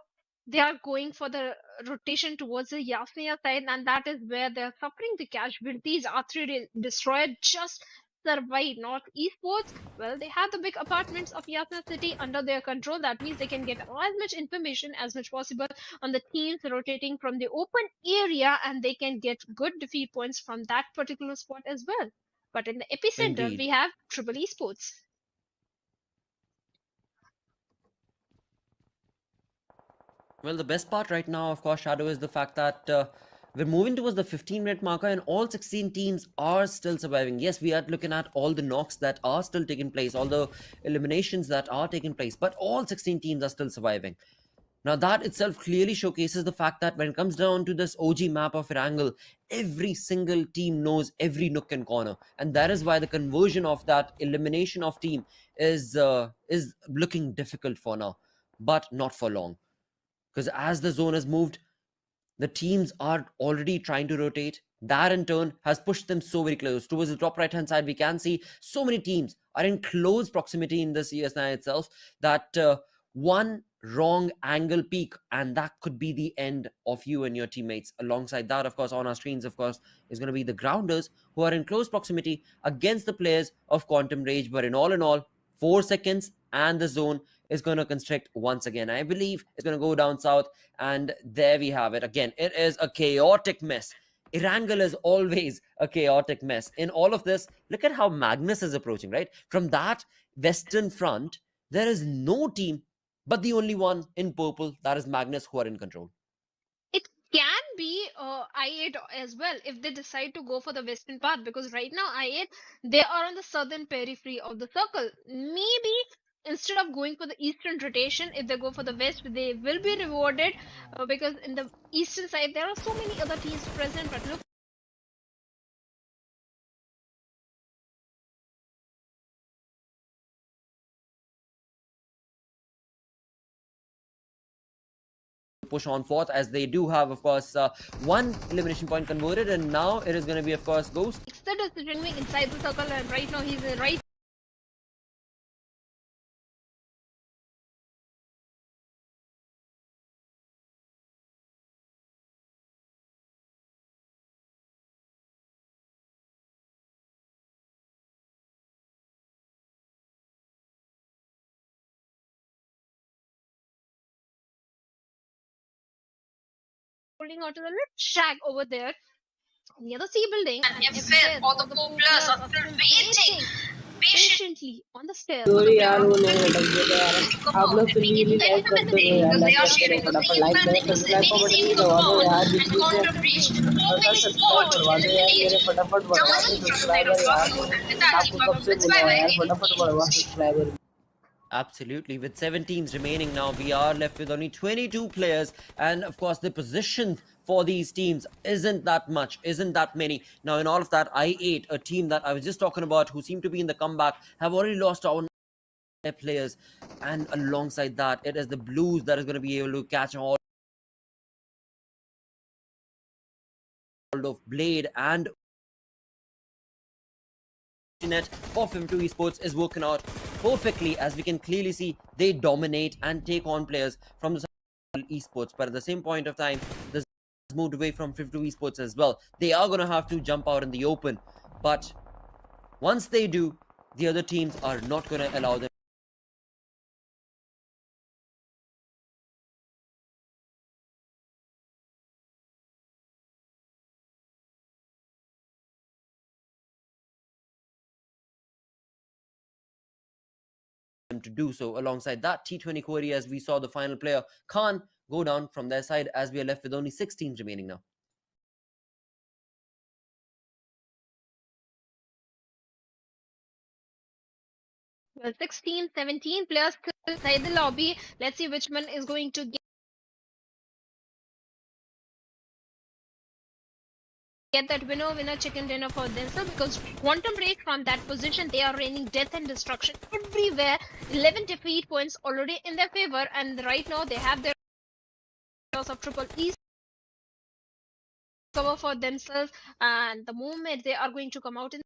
they are going for the rotation towards the Yasnia side, and that is where they're suffering the casualties. R3 destroyed just survive, not esports. Well, they have the big apartments of Yasna City under their control. That means they can get as much information as much possible on the teams rotating from the open area, and they can get good defeat points from that particular spot as well. But in the epicenter, we Indeed. have Triple Esports. Well, the best part right now, of course, Shadow, is the fact that we're moving towards the 15-minute marker and all 16 teams are still surviving. Yes, we are looking at all the knocks that are still taking place, all the eliminations that are taking place, but all 16 teams are still surviving. Now, that itself clearly showcases the fact that when it comes down to this OG map of Erangel, every single team knows every nook and corner. And that is why the conversion of that elimination of team is looking difficult for now, but not for long. Because as the zone has moved, the teams are already trying to rotate. That in turn has pushed them so very close. Towards the top right hand side, we can see so many teams are in close proximity in this ES9 itself that one wrong angle peak, and that could be the end of you and your teammates. Alongside that, of course, on our screens, of course, is going to be the grounders who are in close proximity against the players of Quantum Rage. But in all, 4 seconds and the zone is going to constrict once again. I believe it's going to go down south, and there we have it. Again, it is a chaotic mess. Erangel is always a chaotic mess. In all of this, look at how Magnus is approaching, right? From that western front, there is no team but the only one in purple, that is Magnus, who are in control. It can be I8 as well if they decide to go for the western path, because right now I8, they are on the southern periphery of the circle. Maybe instead of going for the eastern rotation, if they go for the west, they will be rewarded, because in the eastern side there are so many other teams present. But look, Push on forth, as they do have, of course, one elimination point converted, and now it is going to be, of course, Ghost. it's the decision making inside the circle, and right now he's right. Holding on to the little shack over there near the C building, And and F FZ or or the the Pro Pro Plus Plus are are still still waiting waiting patiently patiently on the stairs. for the sorry player यार of वो नहीं Pubg लग गया था यार to come आप out लोग and फिर make it भी लाइक effective in the करते day, रहो यार because they लाइक are करते sharing रहो the फटाफट same like family, like the like का very बटन same भी दबा दो compound, यार बीच and बीच में Quantum reached और 4 minutes सब्सक्राइब fought करवा in दो यार eliminate मेरे फटाफट बढ़वा दो Damasi from the side of subscriber यार Buffalo, and with that he आपको got कब a से win बोला by है यार again फटाफट 8 to बढ़वा 6. Subscriber Absolutely. With 7 teams remaining now, we are left with only 22 players. And of course, the position for these teams isn't that much, isn't that many. Now, in all of that, I8, a team that I was just talking about who seem to be in the comeback, have already lost all their players. And alongside that, it is the Blues that is going to be able to catch hold of Blade, and net of M2 Esports is working out perfectly. As we can clearly see, they dominate and take on players from the esports, but at the same point of time, this moved away from 52 esports as well. They are going to have to jump out in the open, but once they do, the other teams are not going to allow them to do so. Alongside that, T20 Korea, as we saw the final player can't go down from their side, as we are left with only 6 teams remaining now. Well, 16, 17 players still inside the lobby. Let's see which one is going to get that winner chicken dinner for themselves, because Quantum Rage from that position, they are raining death and destruction everywhere. 11 defeat points already in their favor, and right now they have their loss of triple E cover for themselves, and the moment they are going to come out in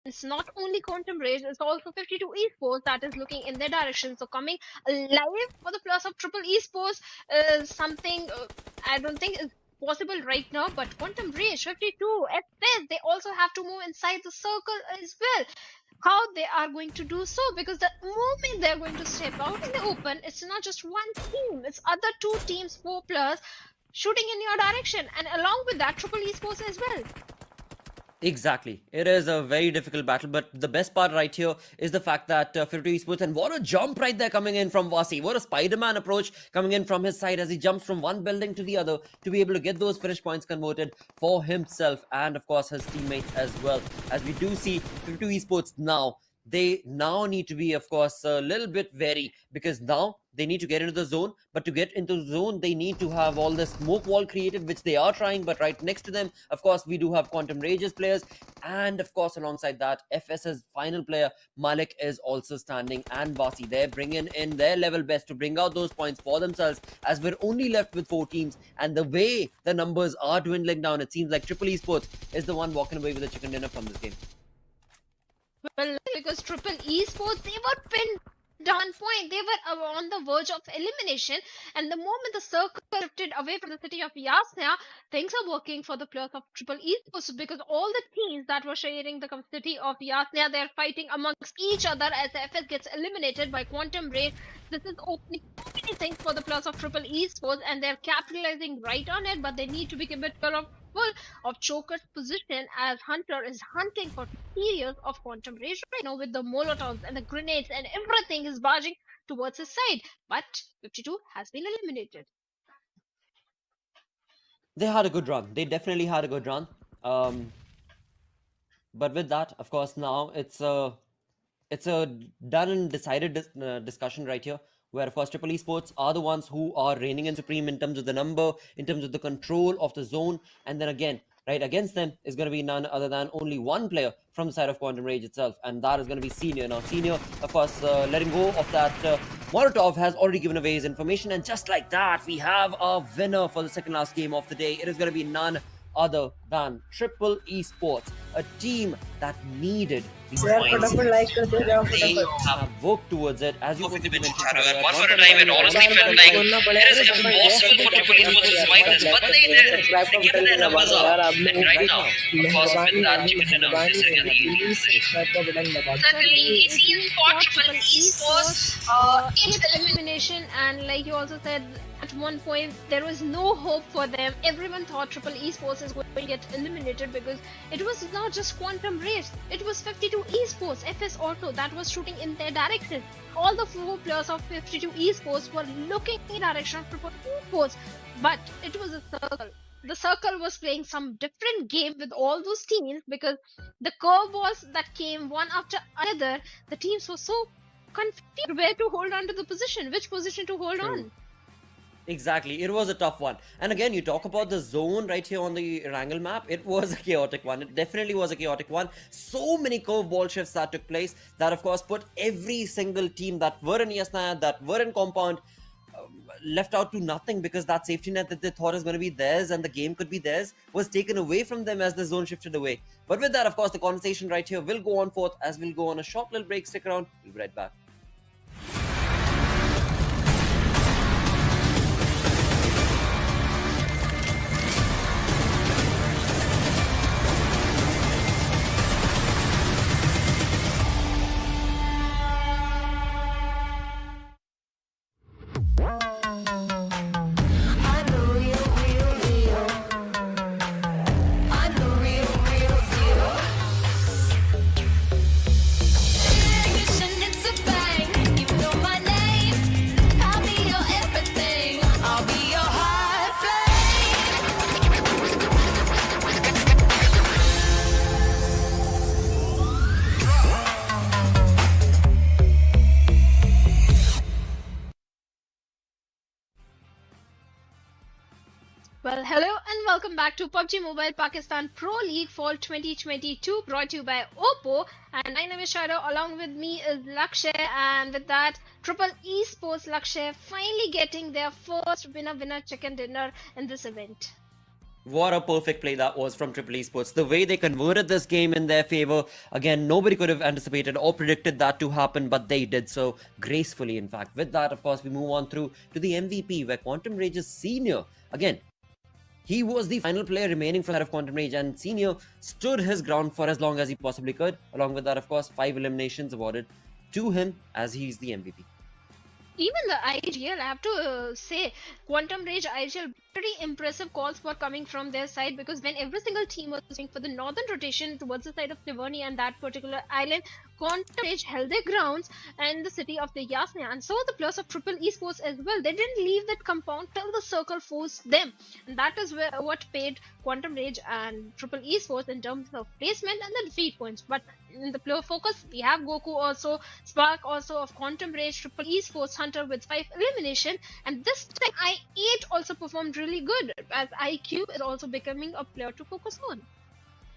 It's not only Quantum Rage, it's also 52 Esports that is looking in their direction. So coming alive for the plus of Triple Esports is something I don't think is possible right now. But Quantum Rage, 52, FPS, they also have to move inside the circle as well. How they are going to do so, because the moment they're going to step out in the open, it's not just one team, it's other two teams, 4 plus, shooting in your direction, and along with that, Triple Esports as well. Exactly. It is a very difficult battle, but the best part right here is the fact that 50 Esports, and what a jump right there coming in from Vasi. What a Spider-Man approach coming in from his side as he jumps from one building to the other to be able to get those finish points converted for himself and, of course, his teammates as well. As we do see 50 Esports now, they now need to be, of course, a little bit wary, because now they need to get into the zone. But to get into the zone, they need to have all the smoke wall created, which they are trying. But right next to them, of course, we do have Quantum Rage's players, and of course, alongside that, FS's final player Malik is also standing, and Vasi, they're bringing in their level best to bring out those points for themselves, as we're only left with 4 teams. And the way the numbers are dwindling down, it seems like Triple Esports is the one walking away with a chicken dinner from this game. Well, because Triple Esports, they were pinned down point. They were on the verge of elimination, and the moment the circle shifted away from the city of Yasna, things are working for the players of Triple Esports, because all the teams that were sharing the city of Yasna, they're fighting amongst each other as the FS gets eliminated by Quantum Ray. This is opening so many things for the players of Triple Esports, and they're capitalizing right on it, but they need to be a bit careful of Choker's position, as Hunter is hunting for materials of Quantum Rage right now with the Molotovs and the grenades, and everything is barging towards his side. But 52 has been eliminated. They had a good run. They definitely had a good run. But with that, of course, now it's a done and decided discussion right here, where of course Triple Esports are the ones who are reigning in supreme in terms of the number, in terms of the control of the zone. And then again, right against them is going to be none other than only one player from the side of Quantum Rage itself, and that is going to be Senior. Now Senior, of course, letting go of that Molotov has already given away his information, and just like that, we have a winner for the second last game of the day. It is going to be none other than Triple Esports, a team that needed these points. They have worked towards it, as you mentioned. Once upon a time, it honestly felt like it is impossible for Triple Esports to survive this, but they did. They given their numbers up, and right now, of course, with that chicken dinner, they're sitting at the lead. Certainly, it seems for Triple Esports, it's elimination, and like you also said, at one point there was no hope for them. Everyone thought Triple Esports is going to get eliminated, because it was not just Quantum Race, it was 52 Esports, FS Auto, that was shooting in their direction. All the 4 players of 52 Esports were looking in the direction of Triple Esports, but it was a circle. The circle was playing some different game with all those teams, because the curveballs that came one after another, the teams were so confused where to hold on to the position, which position to hold on. Exactly, it was a tough one. And again, you talk about the zone right here on the Wrangle map. It was a chaotic one. It definitely was a chaotic one. So many curveball shifts that took place that, of course, put every single team that were in Yasna, that were in Compound, left out to nothing, because that safety net that they thought is going to be theirs and the game could be theirs was taken away from them as the zone shifted away. But with that, of course, the conversation right here will go on forth as we'll go on a short little break. Stick around. We'll be right back. Well, hello and welcome back to PubG Mobile Pakistan Pro League Fall 2022, brought to you by Oppo. And my name is Shadow. Along with me is Lakshay, and with that, Triple Esports Lakshay finally getting their first winner chicken dinner in this event. What a perfect play that was from Triple Esports. The way they converted this game in their favor. Again, nobody could have anticipated or predicted that to happen, but they did so gracefully, in fact. With that, of course, we move on through to the MVP, where Quantum Rage's Senior, again, he was the final player remaining from the side of Quantum Rage, and Senior stood his ground for as long as he possibly could. Along with that, of course, 5 eliminations awarded to him as he's the MVP. Even the IGL, I have to say, Quantum Rage IGL, pretty impressive calls were coming from their side, because when every single team was going for the northern rotation towards the side of Livorni and that particular island, Quantum Rage held their grounds in the city of the Yasna, and so the players of Triple Esports as well. They didn't leave that compound till the circle forced them, and that is what paid Quantum Rage and Triple Esports in terms of placement and the defeat points. But in the player focus, we have Goku also, Spark also of Quantum Rage, Triple Esports, Hunter with 5 elimination, and this time I8 also performed really good, as IQ is also becoming a player to focus on.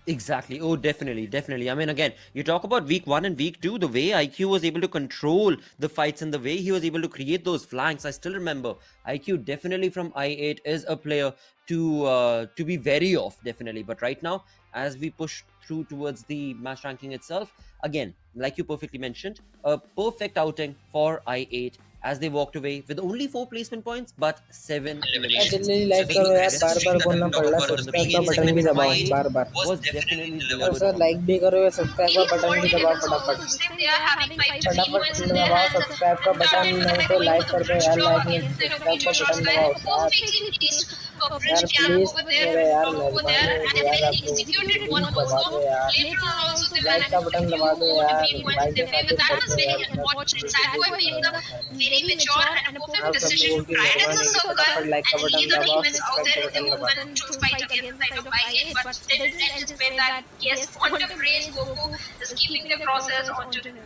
Exactly. Oh, definitely. I mean, again, you talk about week 1 and week 2, the way IQ was able to control the fights and the way he was able to create those flanks. I still remember IQ definitely from I8 is a player to be wary of, definitely. But right now, as we push through towards the match ranking itself, again, like you perfectly mentioned, a perfect outing for I8 as they walked away with only 4 placement points but 7 eliminations. Generally So like the करो यार, aggressive bar streak bar that बोलना we पड़ talked रहा है, about in the subscribe का beginning button भी segment from दबाओ I8 bar bar. was definitely और delivered सर on. लाइक भी करो, सब्सक्राइब का बटन भी दबाओ फटाफट। So this time they are having 5 defeat फटाफट points in their दबाओ hands, सब्सक्राइब का and बटन, Turnip नहीं is तो going लाइक for the कर दो bridge यार, block लाइक नहीं, inside of सब्सक्राइब का Meteor बटन Sky, दबाओ who यार। perfectly placed a यार bridge camp please over there, मेरे यार over मेहरबानी there, होगी and यार, then आपको executed प्लीज one more. दबा So दो यार, later on also they like का managed to बटन secure दबा दो 4 यार, defeat points भाई in के their साथ favor. That कर was दो very यार, मैं unfortunate. Please Sad boy please playing a please. very mature and a आप perfect सब decision लोगों to की try this मेहरबानी as a होगी, circle, फटाफट लाइक का and बटन leave the दबाओ, humans out सब्सक्राइब there का in the बटन दबा दो। open to fight against the side of I8, but they didn't anticipate that yes, Quantum Rage Goku is keeping the crosshairs onto him.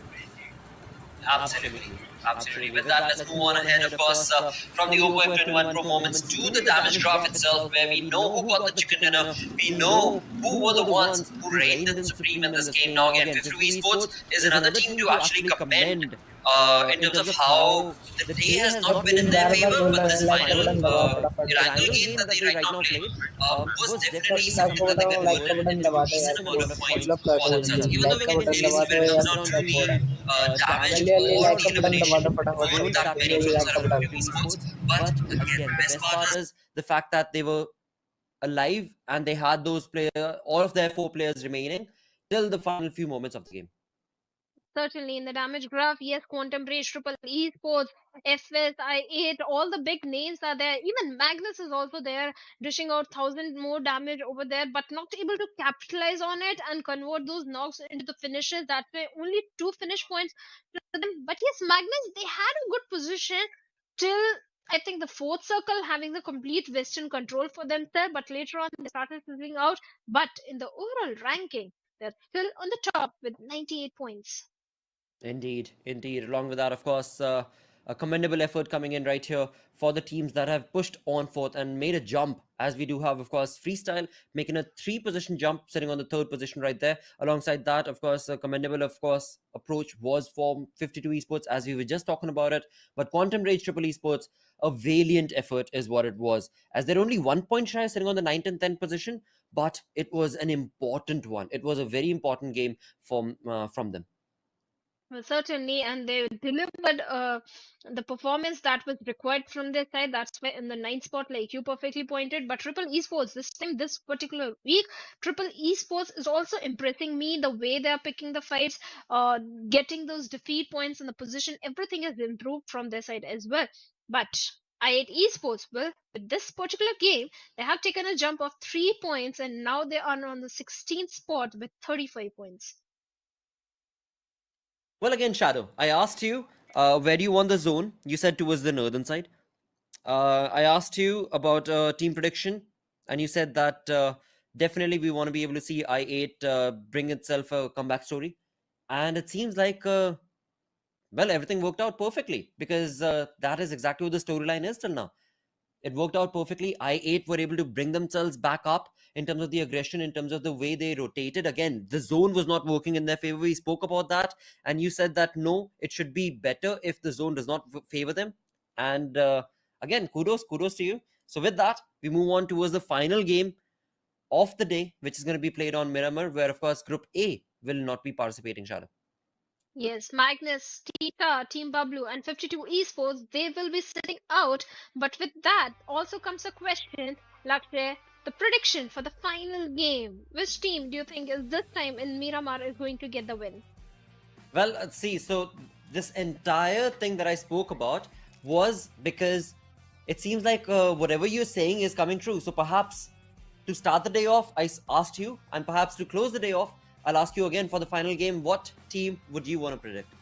Absolutely. With that, let's move on ahead, of course, from the Oppo F21 Pro moments to the damage graph itself, where we know who got the chicken dinner. We know who were the ones who reigned in supreme in this game. Now, again, 52 Esports is another team to actually commend in terms of how the day has और not been please in their bar bar favor, बोल but रहे हैं, this like का final button दबाओ फटाफट। Erangel game that they right now played was definitely subscribe something का that they button, like का converted button into a दबा दो यार decent amount please, of points मतलब कर for दो themselves. जल्दी, Even though लाइक we're का getting बटन lazy दबा when दो it या comes down to सब्सक्राइब का the बटन, damage जल्दी जल्दी or लाइक का बटन दबा elimination, दो फटाफट weren't फटाफट, that जल्दी many जल्दी from the लाइक side का of button. Triple Esports. But again, the best part is the fact that they were alive and they had those players, all of their 4 players remaining till the final few moments of the game. Certainly, in the damage graph, yes, Quantum Rage, Triple Esports, FS, I8, all the big names are there. Even Magnus is also there, dishing out 1,000 more damage over there, but not able to capitalize on it and convert those knocks into the finishes. That way, only 2 finish points to them. But yes, Magnus, they had a good position till I think the fourth circle, having the complete Western control for themselves, but later on they started fizzling out. But in the overall ranking, they're still on the top with 98 points. Indeed. Along with that, of course, a commendable effort coming in right here for the teams that have pushed on forth and made a jump, as we do have, of course, Freestyle making a 3-position jump, sitting on the 3rd position right there. Alongside that, of course, a commendable, of course, approach was for 52 Esports, as we were just talking about it. But Quantum Rage Triple Esports, a valiant effort is what it was, as they're only 1 point shy, sitting on the 9th and 10th position. But it was an important one. It was a very important game from them. Well, certainly, and they delivered the performance that was required from their side. That's why in the ninth spot, like you perfectly pointed. But Triple Esports this time, this particular week, Triple Esports is also impressing me. The way they are picking the fights, getting those defeat points in the position, everything has improved from their side as well. But I8 Esports, well, with this particular game, they have taken a jump of 3 points, and now they are on the 16th spot with 35 points. Well, again, Shadow, I asked you where do you want the zone. You said towards the northern side. I asked you about team prediction, and you said that definitely we want to be able to see I8 bring itself a comeback story. And it seems like, well, everything worked out perfectly because that is exactly what the storyline is till now. It worked out perfectly. I8 were able to bring themselves back up in terms of the aggression, in terms of the way they rotated. Again, the zone was not working in their favor. We spoke about that, and you said that no, it should be better if the zone does not favor them. And again, kudos to you. So with that, we move on towards the final game. of the day, which is going to be played on Miramar, where of course Group A will not be participating, Shada. Yes, Magnus, Tita, Team Bablu, and 52 Esports, they will be sitting out. But with that also comes a question, Lakshay, the prediction for the final game. Which team do you think is this time in Miramar is going to get the win? Well, see, so this entire thing that I spoke about was because it seems like whatever you're saying is coming true. So perhaps to start the day off, I asked you, and perhaps to close the day off, I'll ask you again for the final game. What team would you want to predict?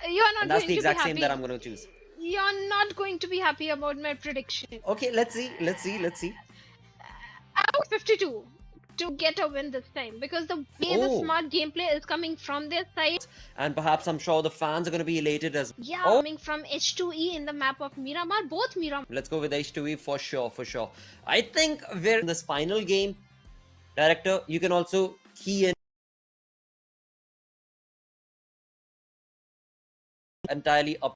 You're And not that's going the to be exact same that happy. I'm going to choose. You're not going to be happy about my prediction. Okay, let's see. I want 52 to get a win this time because the way the smart gameplay is coming from their side. And perhaps I'm sure the fans are going to be elated as well. Yeah, coming from H2E in the map of Miramar, both Miramar. Let's go with H2E for sure. I think we're in this final game. Director, you can also key in entirely up.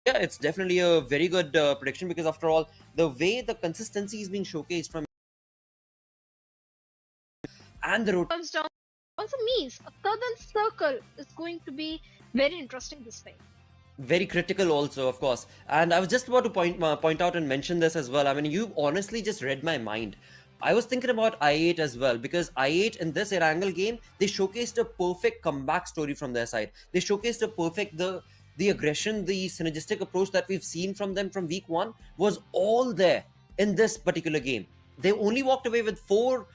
Yeah, it's definitely a very good prediction because after all, the way the consistency is being showcased from and the road comes down also means a southern circle is going to be very interesting this time. Very critical also, of course. And I was just about to point out and mention this as well. I mean, you honestly just read my mind. I was thinking about I8 as well because I8 in this Erangel game, they showcased a perfect comeback story from their side. They showcased a perfect the aggression, the synergistic approach that we've seen from them from week 1 was all there in this particular game. They only walked away with 4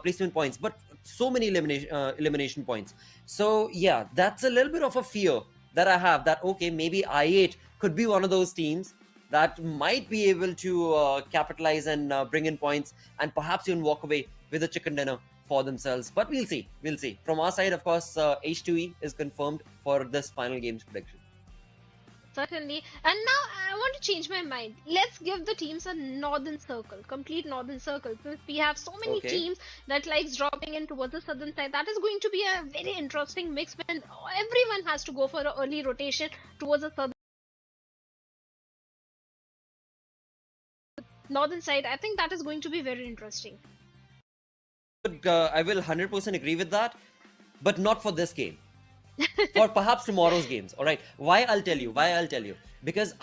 placement points, but so many elimination points. So yeah, that's a little bit of a fear that I have that okay, maybe I8 could be one of those teams that might be able to capitalize and bring in points and perhaps even walk away with a chicken dinner for themselves. But we'll see. From our side, of course, H2E is confirmed for this final game's prediction. Certainly. And now I want to change my mind. Let's give the teams a northern circle, complete northern circle. Since we have so many teams that likes dropping in towards the southern side, that is going to be a very interesting mix when everyone has to go for an early rotation towards the southern northern side. I think that is going to be very interesting. I will 100% agree with that, but not for this game. For perhaps tomorrow's games. All right. Why I'll tell you. Because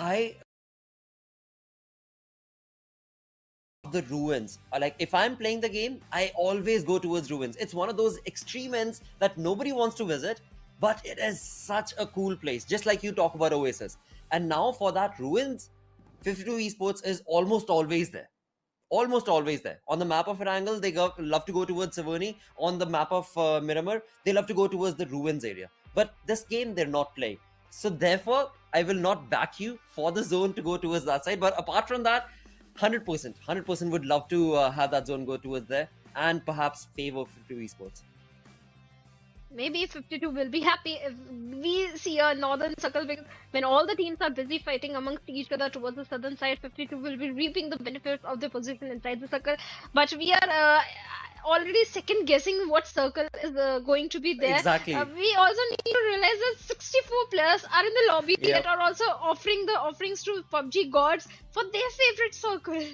the ruins. Like if I'm playing the game, I always go towards ruins. It's one of those extreme ends that nobody wants to visit, but it is such a cool place. Just like you talk about Oasis. And now for that ruins, 52 Esports is almost always there. On the map of Erangel, they love to go towards Savoni. On the map of Miramar, they love to go towards the ruins area. But this game, they're not playing. So therefore, I will not back you for the zone to go towards that side. But apart from that, 100% would love to have that zone go towards there and perhaps favor 52 Esports. Maybe 52 will be happy if we see a northern circle because when all the teams are busy fighting amongst each other towards the southern side, 52 will be reaping the benefits of their position inside the circle. But we are already second guessing what circle is going to be there. Exactly. We also need to realize that 64 players are in the lobby that are also offering the offerings to PUBG gods for their favorite circle.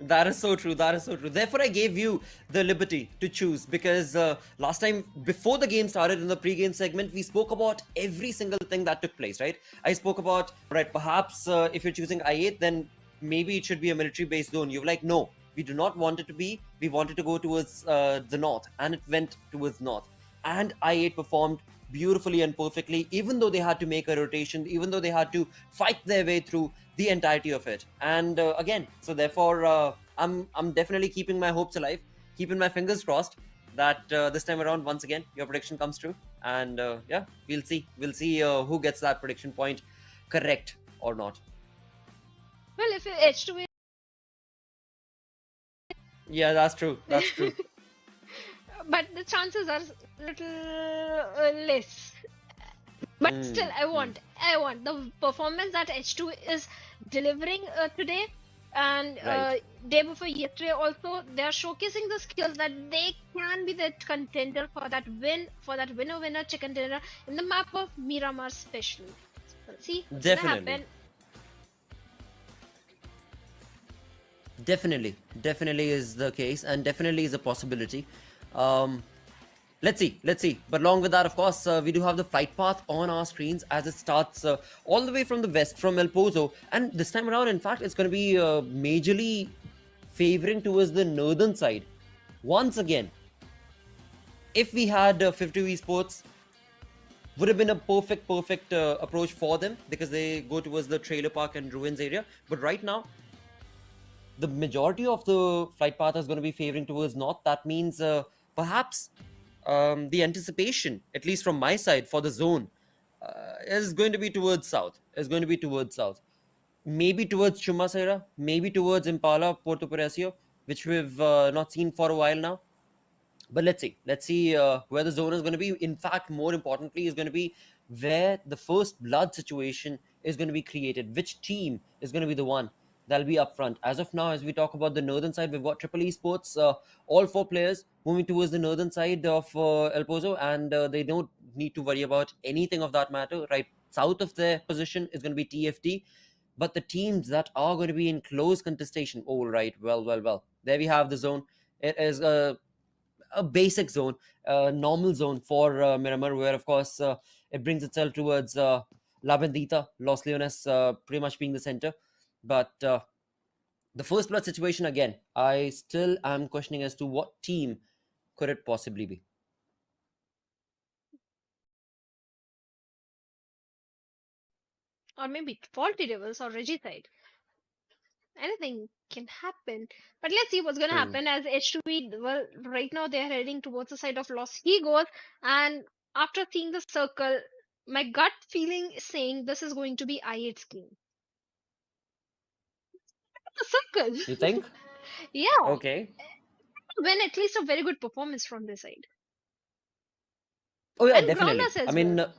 That is so true. Therefore, I gave you the liberty to choose because last time, before the game started in the pre-game segment, we spoke about every single thing that took place, right? I spoke about, right, perhaps if you're choosing I8, then maybe it should be a military-based zone. You're like, no, we do not want it to be. We wanted to go towards the north, and it went towards north. And I8 performed beautifully and perfectly, even though they had to make a rotation, even though they had to fight their way through the entirety of it. And again, so therefore, I'm definitely keeping my hopes alive, keeping my fingers crossed that this time around, once again, your prediction comes true. And yeah, we'll see who gets that prediction point correct or not. Well, if H2 yeah, that's true. But the chances are little less. But still, I want the performance that H2 is delivering today and day before yesterday also. They are showcasing the skills that they can be the contender for that winner chicken dinner in the map of Miramar especially. So, see what's gonna happen. Definitely is the case, and definitely is a possibility. Um, let's see. But along with that, of course, we do have the flight path on our screens as it starts all the way from the west, from El Pozo, and this time around, in fact, it's going to be majorly favoring towards the northern side. Once again, if we had 50 esports, would have been a perfect approach for them because they go towards the trailer park and ruins area. But right now, the majority of the flight path is going to be favoring towards north. That means perhaps the anticipation, at least from my side, for the zone is going to be towards south. Is going to be towards south. Maybe towards Chumasera, maybe towards Impala, Porto Parecio, which we've not seen for a while now. But let's see where the zone is going to be. In fact, more importantly, is going to be where the first blood situation is going to be created. Which team is going to be the one that'll be up front? As of now, as we talk about the northern side, we've got Triple Esports, all four players moving towards the northern side of El Pozo, and they don't need to worry about anything of that matter. Right south of their position is going to be TFT, but the teams that are going to be in close contestation, all right, well, there we have the zone. It is a basic zone, a normal zone for Miramar, where of course it brings itself towards La Bendita, Los Leones, pretty much being the center. But the first blood situation again, I still am questioning as to what team could it possibly be. Or maybe Faulty Devils or Regicide. Anything can happen. But let's see what's gonna True. happen as H2E. Well, right now they're heading towards the side of Los Higos, and after seeing the circle, my gut feeling is saying this is going to be I8's game. The You circle, think? yeah, Okay. win at least a very good performance from this side, Oh yeah, and definitely. Grounders I as mean, well.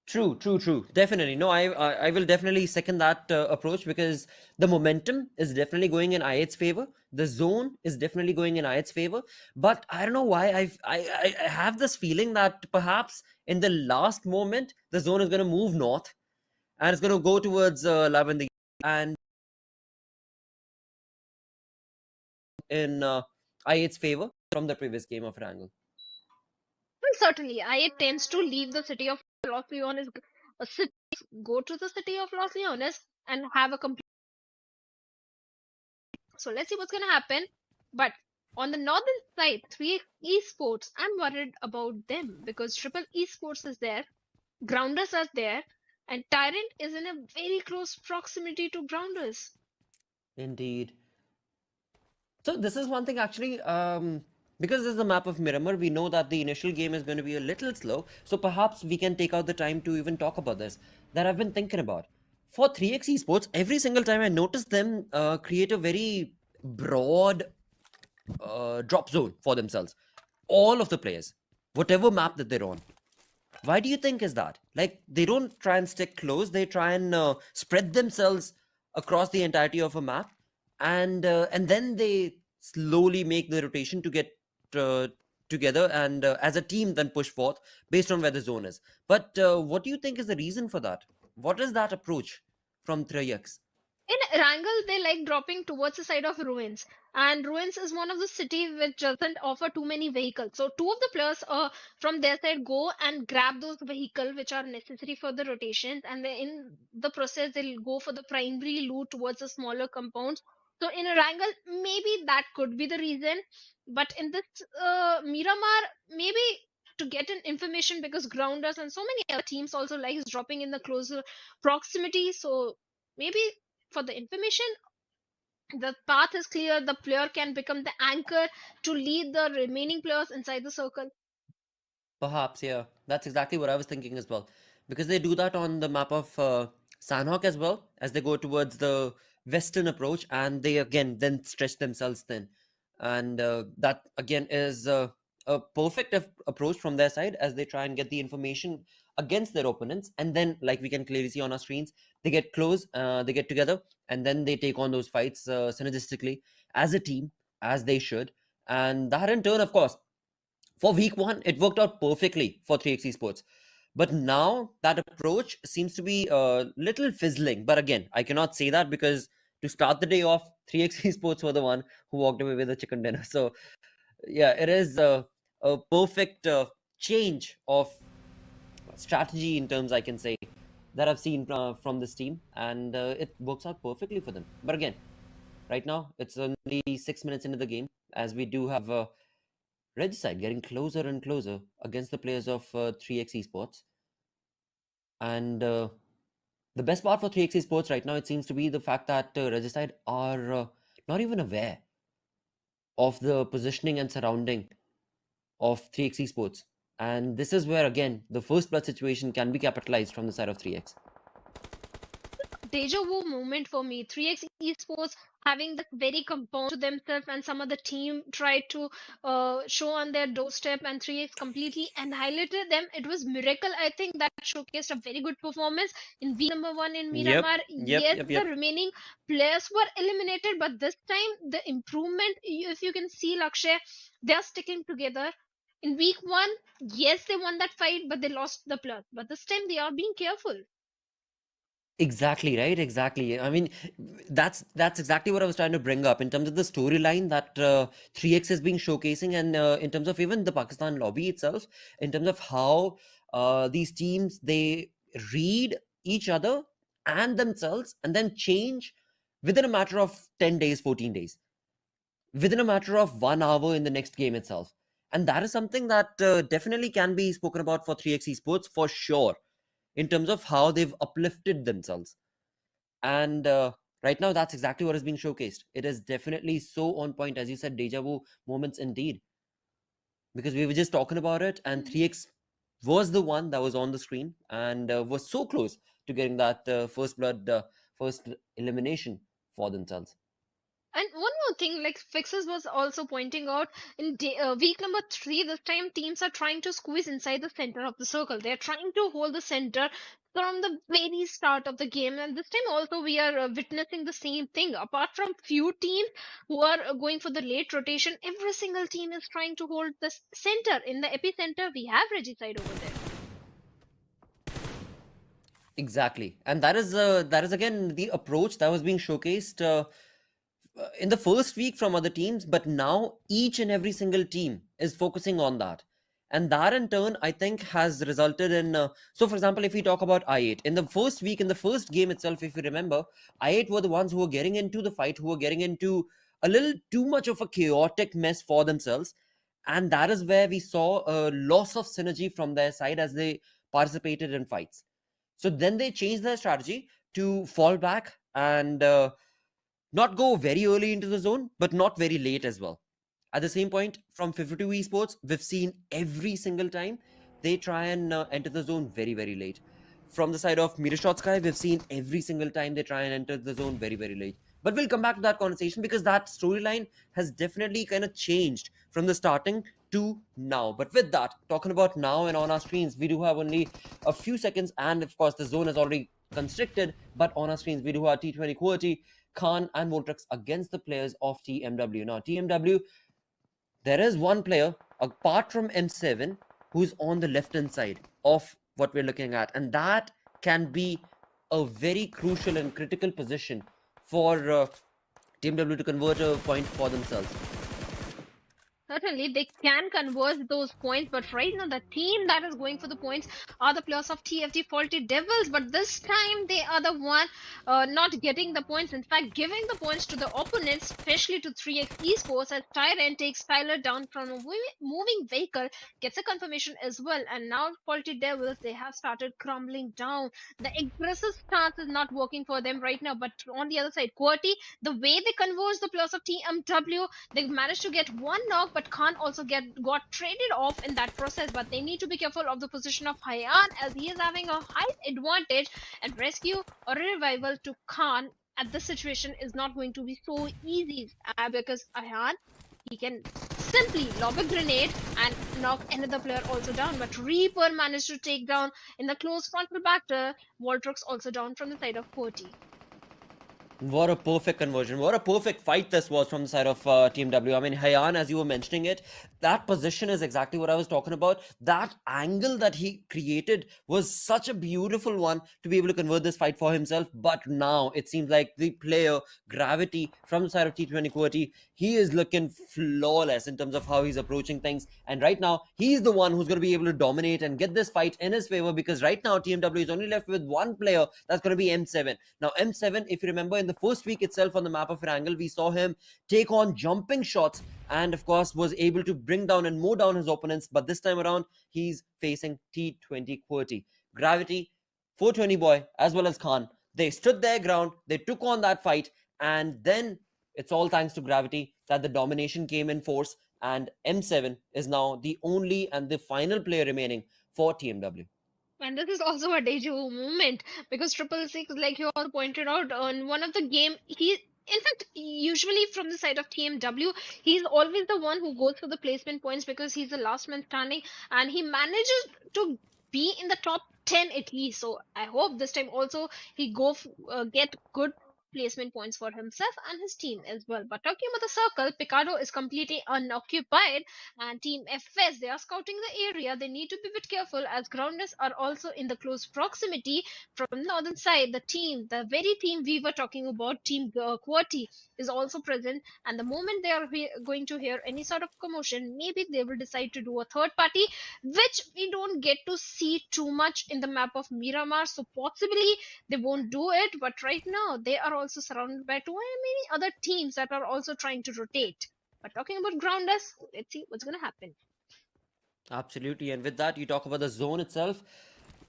true. Definitely. No, I will definitely second that approach because the momentum is definitely going in IH's favor. The zone is definitely going in IH's favor. But I don't know why I have this feeling that perhaps in the last moment the zone is going to move north and it's going to go towards Lavender and in IH's favor from the previous game of Wrangle. Well, certainly, I8 tends to leave the city of Los Leones, go to the city of Los Leones, and have a complete. So let's see what's gonna happen. But on the northern side, 3 esports, I'm worried about them because Triple Esports is there, Grounders are there, and Tyrant is in a very close proximity to Grounders. Indeed. So this is one thing actually, because this is the map of Miramar, we know that the initial game is going to be a little slow. So perhaps we can take out the time to even talk about this that I've been thinking about. For 3x esports, every single time I notice them create a very broad drop zone for themselves. All of the players, whatever map that they're on. Why do you think is that? Like they don't try and stick close; they try and spread themselves across the entirety of a map, and then they slowly make the rotation to get uh, together and as a team then push forth based on where the zone is. But what do you think is the reason for that? What is that approach from 3x? In Wrangle, they like dropping towards the side of Ruins, and Ruins is one of the cities which doesn't offer too many vehicles. So two of the players from their side go and grab those vehicles which are necessary for the rotations, and then in the process they'll go for the primary loot towards the smaller compounds. So in a Wrangle, maybe that could be the reason, but in this Miramar, maybe to get an information because Grounders and so many other teams also likes dropping in the closer proximity. So maybe for the information, the path is clear, the player can become the anchor to lead the remaining players inside the circle. Perhaps, yeah. That's exactly what I was thinking as well. Because they do that on the map of Sanhok as well, as they go towards the western approach, and they again then stretch themselves thin. And that again is a perfect approach from their side as they try and get the information against their opponents. And then, like we can clearly see on our screens, they get close, they get together, and then they take on those fights synergistically as a team, as they should. And that in turn, of course, for week one, it worked out perfectly for 3x Esports. But now that approach seems to be a little fizzling. But again, I cannot say that because to start the day off, 3x Esports were the one who walked away with a chicken dinner. So yeah, it is a perfect change of strategy in terms, I can say, that I've seen from this team, and it works out perfectly for them. But again, right now it's only 6 minutes into the game, as we do have Regicide getting closer and closer against the players of 3x Esports. And the best part for 3x Esports right now, it seems to be the fact that Regicide are not even aware of the positioning and surrounding of 3x Esports. And this is where, again, the first blood situation can be capitalized from the side of 3x. Deja vu moment for me. 3x Esports having this very compound to themselves, and some of the team tried to show on their doorstep, and 3x completely annihilated them. It was miracle, I think, that showcased a very good performance in week number 1 in Yep, Miramar. yep, Yes, yep, the yep. remaining players were eliminated, but this time the improvement, if you can see, Lakshay, they are sticking together. In week 1, yes, they won that fight, but they lost the plot. But this time they are being careful. Exactly, right? Exactly. I mean, that's exactly what I was trying to bring up in terms of the storyline that 3x is being showcasing, and in terms of even the Pakistan lobby itself, in terms of how these teams, they read each other and themselves and then change within a matter of 10 days, 14 days, within a matter of 1 hour in the next game itself. And that is something that definitely can be spoken about for 3x Esports for sure, in terms of how they've uplifted themselves. And right now, that's exactly what is being showcased. It is definitely so on point, as you said, deja vu moments indeed. Because we were just talking about it, and Mhm. 3x was the one that was on the screen and was so close to getting that first blood, first elimination for themselves. And one more thing, like Fixes was also pointing out, in week number 3, this time teams are trying to squeeze inside the center of the circle. They're trying to hold the center from the very start of the game. And this time also we are witnessing the same thing. Apart from few teams who are going for the late rotation, every single team is trying to hold the center. In the epicenter, we have Regicide over there. Exactly, and that is again the approach that was being showcased in the first week from other teams, but now each and every single team is focusing on that. And that in turn, I think, has resulted in. So, for example, if we talk about I8, in the first week, in the first game itself, if you remember, I8 were the ones who were getting into the fight, who were getting into a little too much of a chaotic mess for themselves. And that is where we saw a loss of synergy from their side as they participated in fights. So then they changed their strategy to fall back and not go very early into the zone, but not very late as well. At the same point, from 52 esports, we've seen every single time they try and enter the zone very, very late. From the side of Mirashot Sky, we've seen every single time they try and enter the zone very, very late. But we'll come back to that conversation because that storyline has definitely kind of changed from the starting to now. But with that, talking about now and on our screens, we do have only a few seconds, and of course, the zone is already constricted. But on our screens, we do have T20 QWERTY, Khan, and Voltrix against the players of TMW. Now, TMW, there is one player apart from M7 who's on the left hand side of what we're looking at, and that can be a very crucial and critical position for TMW to convert a point for themselves. Certainly, they can convert those points, but right now the team that is going for the points are the players of TFT Faulty Devils. But this time they are the one not getting the points. In fact, giving the points to the opponents, especially to 3x Esports, as Tyrant takes Tyler down from a moving vehicle, gets a confirmation as well. And now Faulty Devils, they have started crumbling down. The aggressive stance is not working for them right now. But on the other side, QWERTY, the way they converge the players of TMW, they managed to get one knock, but Khan also got traded off in that process. But they need to be careful of the position of Hayan, as he is having a height advantage, and rescue or a revival to Khan at this situation is not going to be so easy, because Hayan, he can simply lob a grenade and knock another player also down. But Reaper managed to take down in the close frontal backer. Voltrox also down from the side of QWERTY. What a perfect conversion. What a perfect fight this was from the side of Team W. I mean, Hayan, as you were mentioning it, that position is exactly what I was talking about. That angle that he created was such a beautiful one to be able to convert this fight for himself. But now it seems like the player, Gravity, from the side of T20 Quality, he is looking flawless in terms of how he's approaching things. And right now, he's the one who's going to be able to dominate and get this fight in his favor, because right now, TMW is only left with one player, that's going to be M7. Now, M7, if you remember, in the first week itself on the map of Erangel, we saw him take on jumping shots and of course was able to bring down and mow down his opponents. But this time around, he's facing T20 QWERTY. Gravity, 420 boy, as well as Khan, they stood their ground, they took on that fight, and then it's all thanks to Gravity that the domination came in force, and M7 is now the only and the final player remaining for TMW. And this is also a deja vu moment because Triple Six, like you all pointed out on one of the game, he in fact usually from the side of TMW, he's always the one who goes for the placement points because he's the last man standing, and he manages to be in the top 10 at least. So I hope this time also he get good placement points for himself and his team as well. But talking about the circle, Picado is completely unoccupied, and Team FS, they are scouting the area. They need to be a bit careful as grounders are also in the close proximity from the northern side. The very team we were talking about, Team QWERTY, is also present. And the moment they are going to hear any sort of commotion, maybe they will decide to do a third party, which we don't get to see too much in the map of Miramar. So possibly they won't do it. But right now, they are also surrounded by too many other teams that are also trying to rotate. But talking about grounders, let's see what's going to happen. Absolutely. And with that, you talk about the zone itself,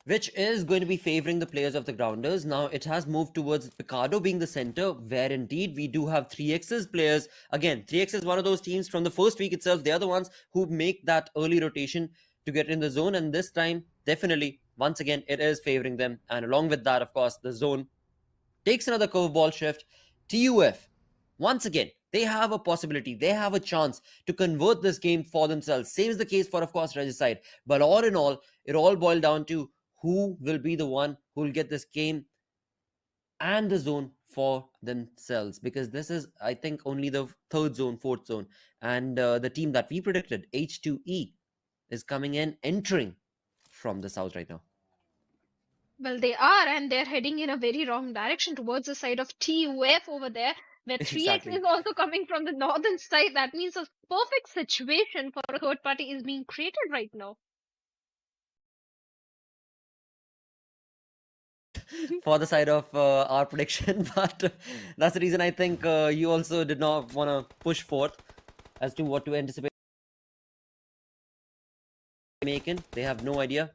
which is going to be favoring the players of the grounders. Now, it has moved towards Picado being the center, where indeed we do have 3X's players. Again, 3X is one of those teams from the first week itself. They are the ones who make that early rotation to get in the zone. And this time, definitely, once again, it is favoring them. And along with that, of course, the zone takes another curveball shift. TUF, once again, they have a possibility, they have a chance to convert this game for themselves. Same is the case for, of course, Regicide. But all in all, it all boiled down to who will be the one who will get this game and the zone for themselves. Because this is, I think, only the third zone, fourth zone. And the team that we predicted, H2E, is coming in, entering from the south right now. Well, they are, and they're heading in a very wrong direction towards the side of TUF over there, where 3X Exactly. is also coming from the northern side. That means a perfect situation for a third party is being created right now. For the side of our prediction, but that's the reason I think you also did not want to push forth as to what to anticipate making. They have no idea.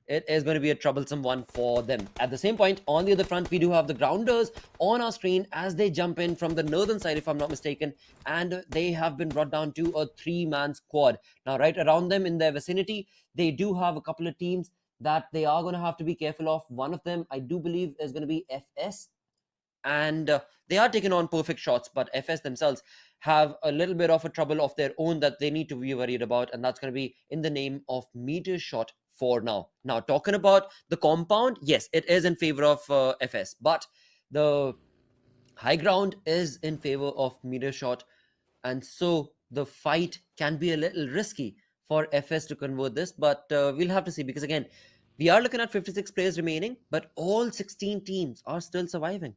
It is going to be a troublesome one for them. At the same point, on the other front, we do have the grounders on our screen as they jump in from the northern side, if I'm not mistaken, and they have been brought down to a 3-man squad. Now, right around them in their vicinity, they do have a couple of teams that they are going to have to be careful of. One of them, I do believe, is going to be FS, and they are taking on perfect shots, but FS themselves have a little bit of a trouble of their own that they need to be worried about, and that's going to be in the name of Meteor Shot for now. Now, talking about the compound, yes, it is in favor of FS, but the high ground is in favor of Meteor Shot, and so the fight can be a little risky for FS to convert this, but we'll have to see, because again, we are looking at 56 players remaining, but all 16 teams are still surviving.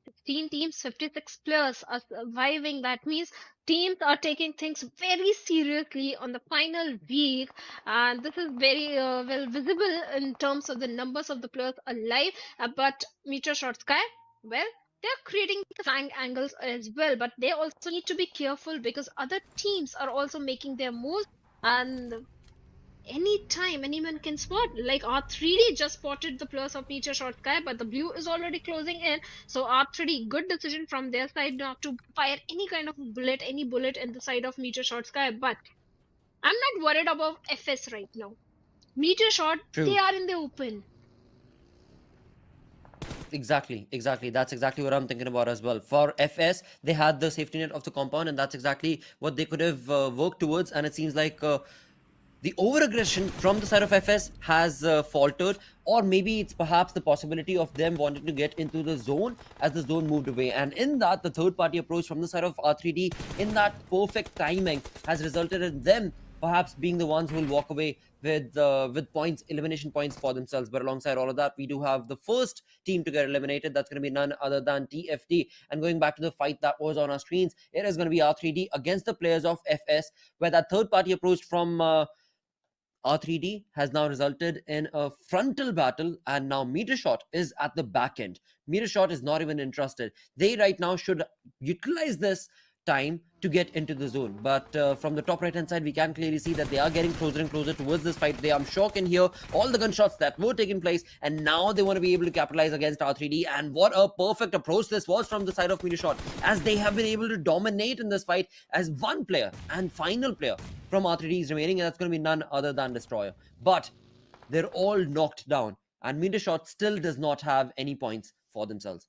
16 teams, 56 players are surviving. That means teams are taking things very seriously on the final week, and this is very well visible in terms of the numbers of the players alive. But Meteor Shot Sky, well, they're creating the flank angles as well, but they also need to be careful because other teams are also making their moves, and anytime anyone can spot. Like R3D just spotted the plus of Meteor Shot Sky, but the blue is already closing in. So R3D, good decision from their side not to fire any kind of bullet, any bullet in the side of Meteor Shot Sky. But I'm not worried about FS right now. Meteor Shot, True. they are in the open. Exactly. That's exactly what I'm thinking about as well. For FS, they had the safety net of the compound, and that's exactly what they could have worked towards. And it seems like the over-aggression from the side of FS has faltered, or maybe it's perhaps the possibility of them wanting to get into the zone as the zone moved away. And in that, the third-party approach from the side of R3D, in that perfect timing, has resulted in them perhaps being the ones who will walk away with points, elimination points for themselves. But alongside all of that, we do have the first team to get eliminated. That's going to be none other than TFT. And going back to the fight that was on our screens, it is going to be R3D against the players of FS, where that third-party approach from R3D has now resulted in a frontal battle, and now Metershot is at the back end. Metershot is not even interested. They right now should utilize this time to get into the zone. But from the top right hand side, we can clearly see that they are getting closer and closer towards this fight. They, I'm sure, can hear all the gunshots that were taking place, and now they want to be able to capitalize against R3D. And what a perfect approach this was from the side of Metershot, as they have been able to dominate in this fight as one player and final player from R3D is remaining, and that's going to be none other than Destroyer. But they're all knocked down, and Metershot still does not have any points for themselves.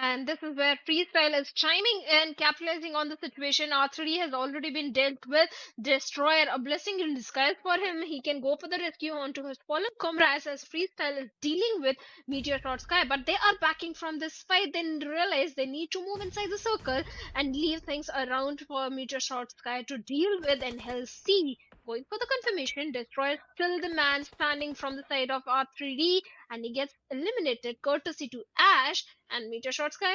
And this is where Freestyle is chiming in, capitalizing on the situation. R3D has already been dealt with. Destroyer, a blessing in disguise for him. He can go for the rescue onto his fallen comrades as Freestyle is dealing with Meteor Shot Sky. But they are backing from this fight. They realize they need to move inside the circle and leave things around for Meteor Shot Sky to deal with. And hell see. Going for the confirmation, Destroyer still the man standing from the side of R3D, and he gets eliminated courtesy to Ash and Meteor Shot Sky.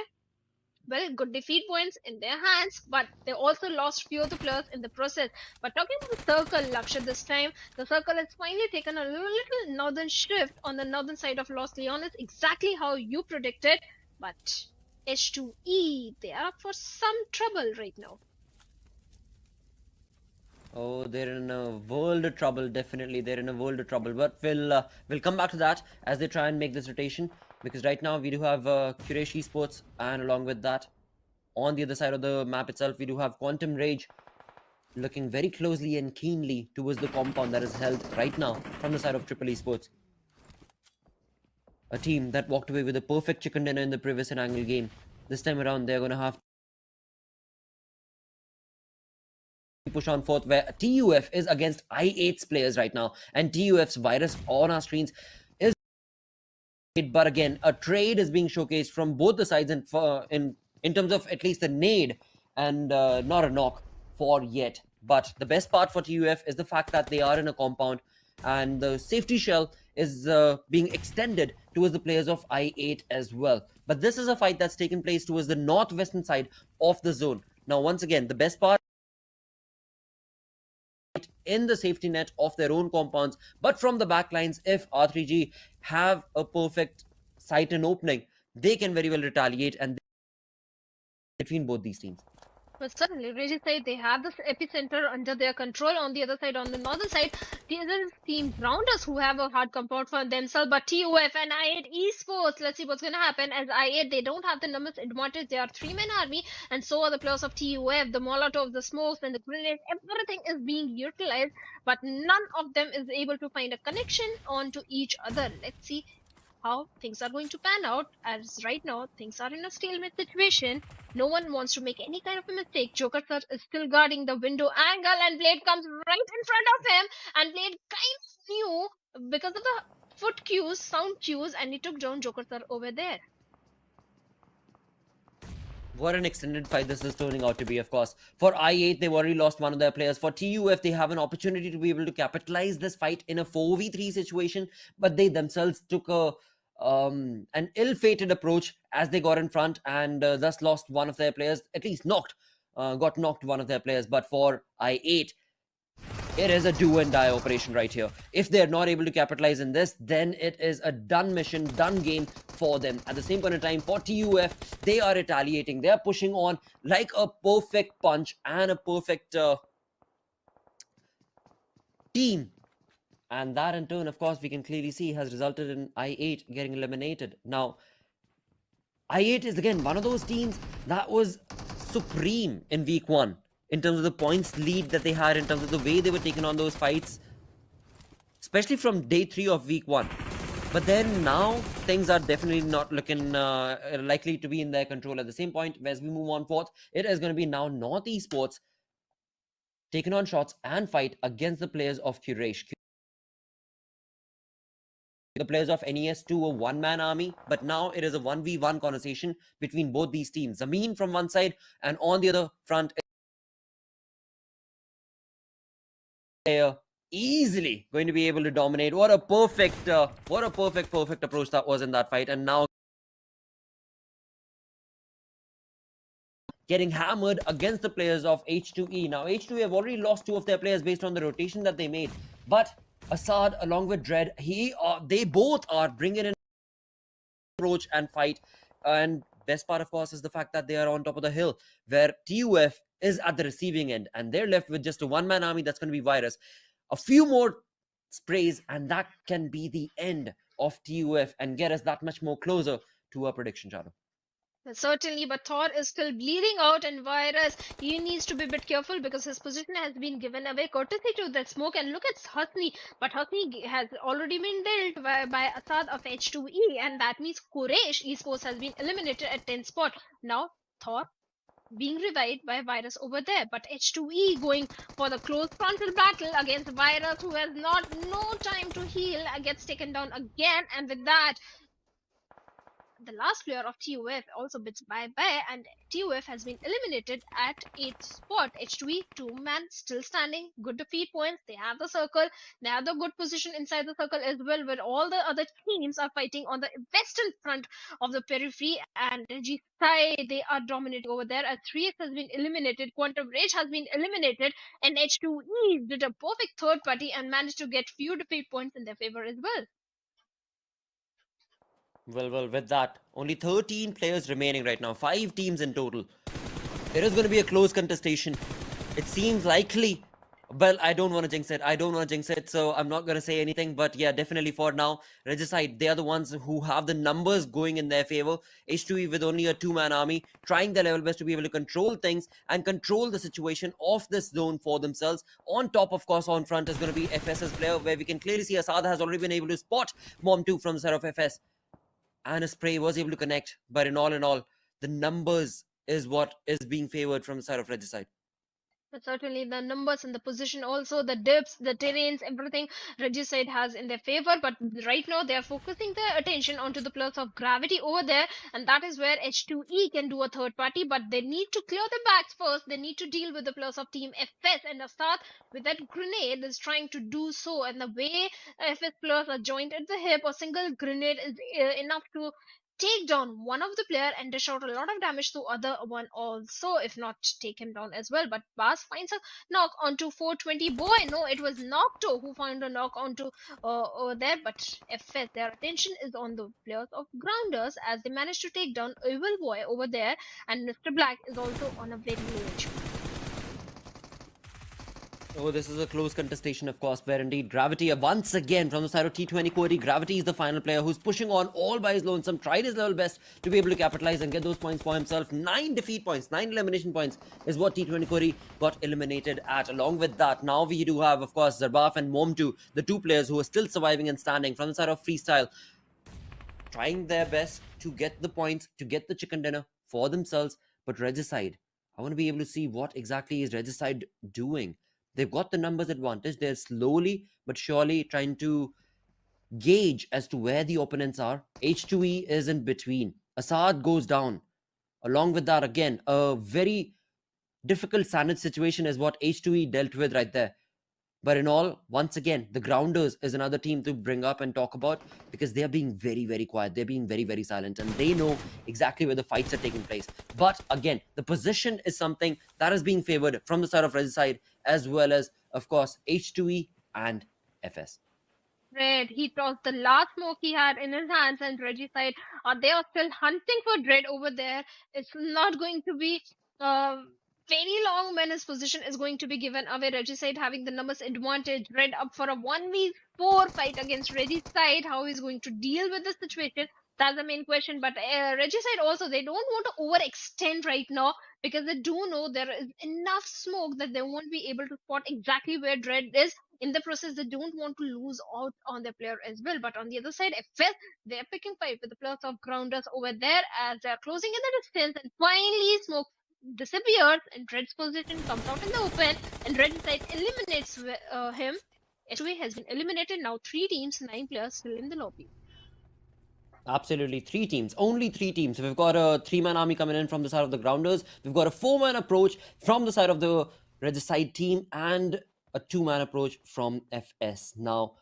Well, good defeat points in their hands, but they also lost few of the players in the process. But talking about the circle, Laksha, this time, the circle has finally taken a little northern shift on the northern side of Los Leones, exactly how you predicted. But H2E, they are up for some trouble right now. Oh, they're in a world of trouble. Definitely, they're in a world of trouble. But we'll come back to that as they try and make this rotation. Because right now we do have Quraish Esports, and along with that, on the other side of the map itself, we do have Quantum Rage looking very closely and keenly towards the compound that is held right now from the side of Triple Esports. A team that walked away with a perfect chicken dinner in the previous inaugural game. This time around, they're going to have push on forth, where TUF is against I8's players right now, and TUF's virus on our screens is, but again, a trade is being showcased from both the sides in terms of at least a nade and not a knock for yet. But the best part for TUF is the fact that they are in a compound, and the safety shell is being extended towards the players of I8 as well. But this is a fight that's taken place towards the northwestern side of the zone. Now, once again, the best part in the safety net of their own compounds, but from the backlines, if R3G have a perfect sight and opening, they can very well retaliate and between both these teams. But certainly, Regicide, they have this epicenter under their control. On the other side, on the northern side, these are teams around us who have a hard compound for themselves. But TUF and I8 Esports, let's see what's going to happen. As I8, they don't have the numbers advantage. They are three-man army, and so are the players of TUF. The Molotov, the smokes, and the grenades, everything is being utilized, but none of them is able to find a connection onto each other. Let's see how things are going to pan out, as right now things are in a stalemate situation. No one wants to make any kind of a mistake. Joker Sir is still guarding the window angle, and Blade comes right in front of him, and Blade kind of knew because of the foot cues, sound cues, and he took down Joker Sir over there. What an extended fight this is turning out to be, of course. For I8, they've already lost one of their players. For TUF, they have an opportunity to be able to capitalize this fight in a 4v3 situation, but they themselves took an ill-fated approach as they got in front and thus lost one of their players, at least got knocked one of their players. But for I8, it is a do and die operation right here. If they're not able to capitalize in this, then it is a done mission, done game for them. At the same point in time, for TUF, they are retaliating. They are pushing on like a perfect punch and a perfect team. And that in turn, of course, we can clearly see has resulted in I8 getting eliminated. Now, I8 is again one of those teams that was supreme in week 1 in terms of the points lead that they had, in terms of the way they were taking on those fights, especially from day 3 of week 1. But then now things are definitely not looking likely to be in their control. At the same point, as we move on forth, it is going to be now North Esports taken on shots and fight against the players of Quraysh. The players of NES2 a one-man army, but now it is a 1v1 conversation between both these teams. Zameen from one side, and on the other front, player easily going to be able to dominate. What a perfect approach that was in that fight. And now getting hammered against the players of H2E. Now H2E have already lost two of their players based on the rotation that they made, but Assad along with Dread, they both are bringing in approach and fight. And best part, of course, is the fact that they are on top of the hill, where TUF is at the receiving end, and they're left with just a one-man army that's going to be Virus. A few more sprays, and that can be the end of TUF and get us that much more closer to our prediction, Shadow. Certainly, but Thor is still bleeding out, and Virus, he needs to be a bit careful because his position has been given away courtesy to that smoke. And look at Hasni, but Hasni has already been dealt by Assad of H2E, and that means Quraysh Esports has been eliminated at 10th spot. Now, Thor being revived by Virus over there, but H2E going for the close frontal battle against Virus, who has no time to heal, gets taken down again, and with that, the last player of TUF also bids bye-bye, and TUF has been eliminated at 8th spot. H2E, two-man, still standing, good defeat points. They have the circle, they have the good position inside the circle as well, where all the other teams are fighting on the western front of the periphery, and G-Side, they are dominating over there as 3X has been eliminated, Quantum Rage has been eliminated, and H2E did a perfect third party and managed to get few defeat points in their favor as well. Well, with that, only 13 players remaining right now, 5 teams in total. There is going to be a close contestation. It seems likely. Well, I don't want to jinx it, so I'm not going to say anything. But yeah, definitely for now, Regicide, they are the ones who have the numbers going in their favor. H2E with only a two-man army, trying their level best to be able to control things and control the situation of this zone for themselves. On top, of course, on front is going to be FS's player, where we can clearly see Asada has already been able to spot Mom 2 from the side of FS. And a spray was able to connect, but in all, the numbers is what is being favored from the side of Regicide. But certainly the numbers and the position, also the dips, the terrains, everything Regicide has in their favor. But right now they are focusing their attention onto the plus of gravity over there, and that is where H2E can do a third party. But they need to clear the backs first. They need to deal with the plus of Team FS, and Assad with that grenade is trying to do so. And the way FS plus are joined at the hip, a single grenade is enough to take down one of the player and dish out a lot of damage to other one also, if not take him down as well. But Bas finds a knock onto 420 boy. No, it was Nocto who found a knock onto over there, but FS, their attention is on the players of Grounders as they managed to take down Evil Boy over there, and Mr. Black is also on a very low HP. Oh, this is a close contestation, of course, where indeed Gravity, once again from the side of T20 Cody, Gravity is the final player who's pushing on all by his lonesome, tried his level best to be able to capitalize and get those points for himself. 9 defeat points, 9 elimination points is what T20 Cody got eliminated at. Along with that, now we do have, of course, Zarbaf and Momtu, the two players who are still surviving and standing from the side of Freestyle, trying their best to get the points, to get the chicken dinner for themselves. But Regicide, I want to be able to see what exactly is Regicide doing. They've got the numbers advantage. They're slowly but surely trying to gauge as to where the opponents are. H2E is in between. Assad goes down. Along with that, again, a very difficult sandwich situation is what H2E dealt with right there. But in all, once again, the Grounders is another team to bring up and talk about, because they're being very, very quiet. They're being very, very silent, and they know exactly where the fights are taking place. But again, the position is something that is being favored from the side of Regicide, as well as, of course, H2E and FS. Dread, he tossed the last smoke he had in his hands, and Regicide, they are still hunting for Dread over there. It's not going to be very long when his position is going to be given away. Regicide having the numbers advantage. Dread up for a 1v4 fight against Regicide. How he's going to deal with the situation, that's the main question. But Regicide also, they don't want to overextend right now, because they do know there is enough smoke that they won't be able to spot exactly where Dread is. In the process, they don't want to lose out on their player as well. But on the other side, FS, they're picking fight with the players of Grounders over there as they're closing in the distance, and finally smoke disappears and Red's position comes out in the open and Red side eliminates him. H2A has been eliminated. Now 3 teams, 9 players still in the lobby. Absolutely, 3 teams, only 3 teams. We've got a 3-man army coming in from the side of the Grounders. We've got a 4-man approach from the side of the Regicide team and a 2-man approach from FS. Now,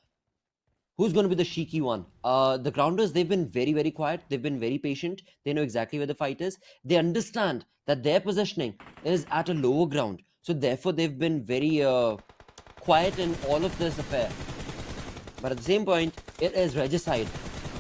who's going to be the cheeky one? The Grounders, they've been very, very quiet. They've been very patient. They know exactly where the fight is. They understand that their positioning is at a lower ground. So therefore, they've been very quiet in all of this affair. But at the same point, it is Regicide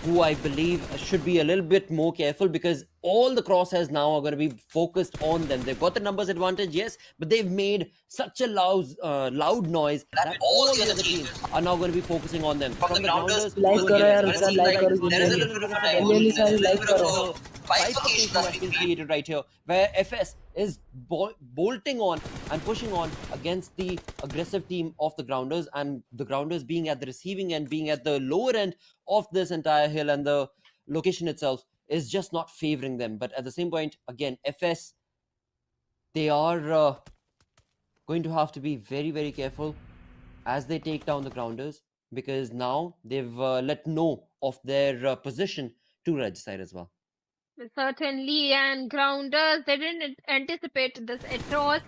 who I believe should be a little bit more careful, because all the crosshairs now are going to be focused on them. They've got the numbers advantage, yes, but they've made such a loud noise that all the other teams are now going to be focusing on them. From the Grounders, like there is a little bit of a bifurcation that's been created right here, where FS is bolting on and pushing on against the aggressive team of the Grounders, and the Grounders being at the receiving end, being at the lower end of this entire hill, and the location itself is just not favoring them. But at the same point, again, FS, they are going to have to be very, very careful as they take down the Grounders, because now they've let know of their position to Regicide as well. Certainly, and Grounders, they didn't anticipate this at all.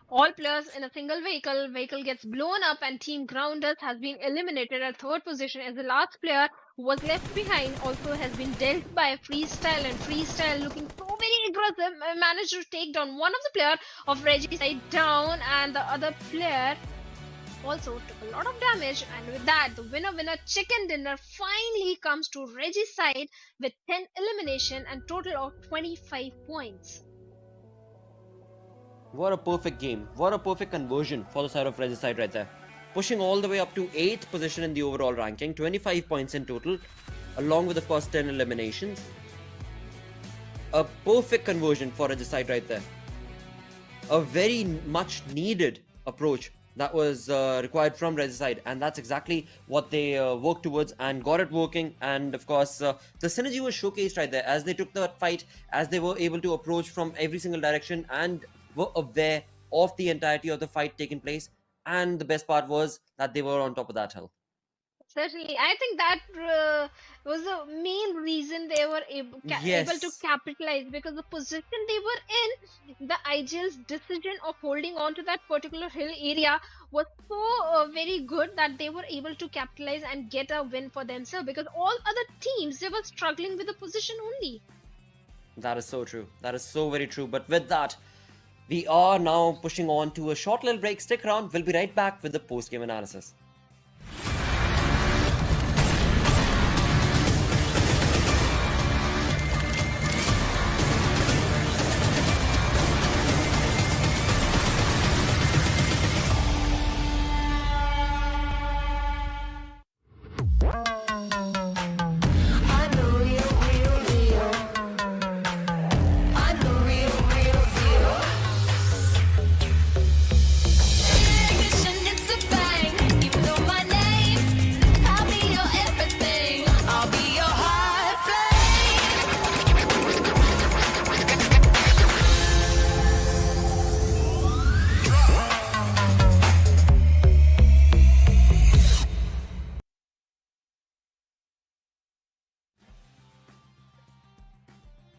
All players in a single vehicle. Vehicle gets blown up, and Team Grounders has been eliminated at third position, as the last player who was left behind also has been dealt by Freestyle, and Freestyle, looking so very aggressive, managed to take down one of the player of Regicide down, and the other player also took a lot of damage. And with that, the winner chicken dinner finally comes to Regicide with 10 elimination and total of 25 points. What a perfect game. What a perfect conversion for the side of Regicide right there. Pushing all the way up to 8th position in the overall ranking, 25 points in total, along with, of course, 10 eliminations. A perfect conversion for Regicide right there. A very much needed approach that was required from Regicide, and that's exactly what they worked towards and got it working. And of course, the synergy was showcased right there as they took the fight, as they were able to approach from every single direction and were aware of the entirety of the fight taking place. And the best part was that they were on top of that hill. Certainly, I think that was the main reason they were able to capitalize, because the position they were in, the IGL's decision of holding on to that particular hill area was so very good that they were able to capitalize and get a win for themselves, because all other teams, they were struggling with the position only. That is so true. That is so very true. But with that, we are now pushing on to a short little break. Stick around. We'll be right back with the post-game analysis.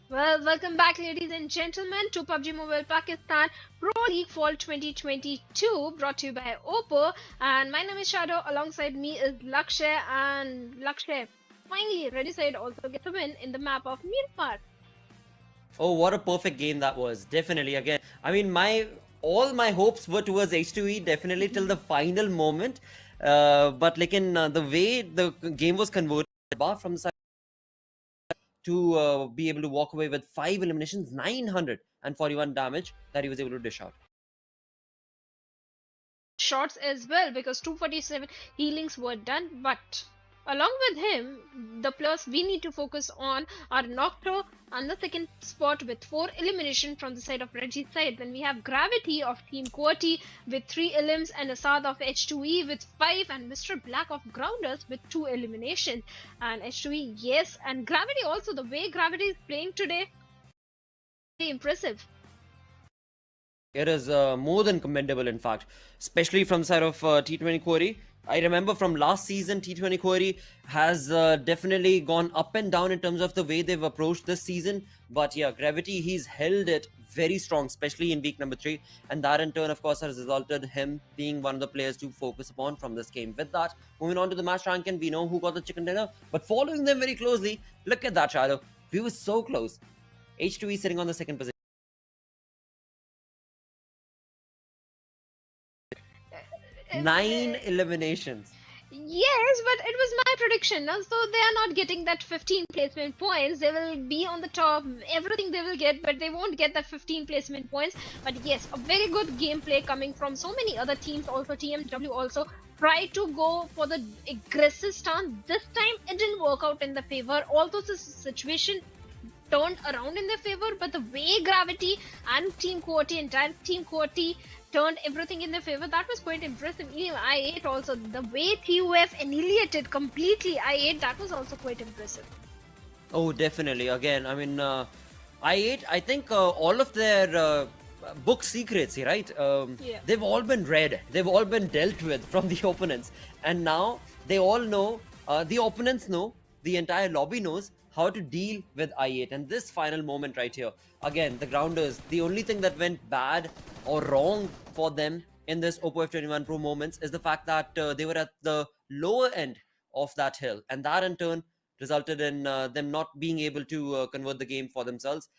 Well, welcome back, ladies and gentlemen, to PubG Mobile Pakistan Pro League Fall 2022, brought to you by Oppo. And my name is Shadow. Alongside me is Lakshay, and Lakshay, finally, Regicide also gets a win in the map of Mirpar. Oh, what a perfect game that was! Definitely, again, I mean, all my hopes were towards H2E, definitely till the final moment. But like in the way the game was converted from the side, to be able to walk away with 5 eliminations, 941 damage that he was able to dish out. Shots as well, because 247 healings were done, but along with him, the players we need to focus on are Nocto on the second spot with 4 elimination from the side of Regicide. Then we have Gravity of Team QWERTY with 3 elims, and Asad of H2E with 5, and Mr. Black of Grounders with 2 eliminations. And H2E, yes, and Gravity also, the way Gravity is playing today, very impressive. It is more than commendable, in fact, especially from the side of T20 Query. I remember from last season, T20 Query has definitely gone up and down in terms of the way they've approached this season. But yeah, Gravity, he's held it very strong, especially in week number 3. And that in turn, of course, has resulted him being one of the players to focus upon from this game. With that, moving on to the match ranking, we know who got the chicken dinner. But following them very closely, look at that, Shadow. We were so close. H2E sitting on the second position. 9 eliminations. Yes, but it was my prediction. Now, so they are not getting that 15 placement points. They will be on the top. Everything they will get, but they won't get that 15 placement points. But yes, a very good gameplay coming from so many other teams. Also, TMW also tried to go for the aggressive stance. This time, it didn't work out in the favor. Although the situation turned around in their favor, but the way Gravity and Team Quoty, entire Team Quoty, turned everything in their favor, that was quite impressive. Even I8 also, the way TUF annihilated completely I8, that was also quite impressive. Oh, definitely. Again, I mean, I8, I think all of their book secrets, right? Yeah. They've all been read. They've all been dealt with from the opponents. And now they all know, the opponents know, the entire lobby knows how to deal with I8. And this final moment right here, again, the Grounders, the only thing that went bad or wrong for them in this Oppo F21 Pro moments is the fact that they were at the lower end of that hill. And that in turn resulted in them not being able to convert the game for themselves.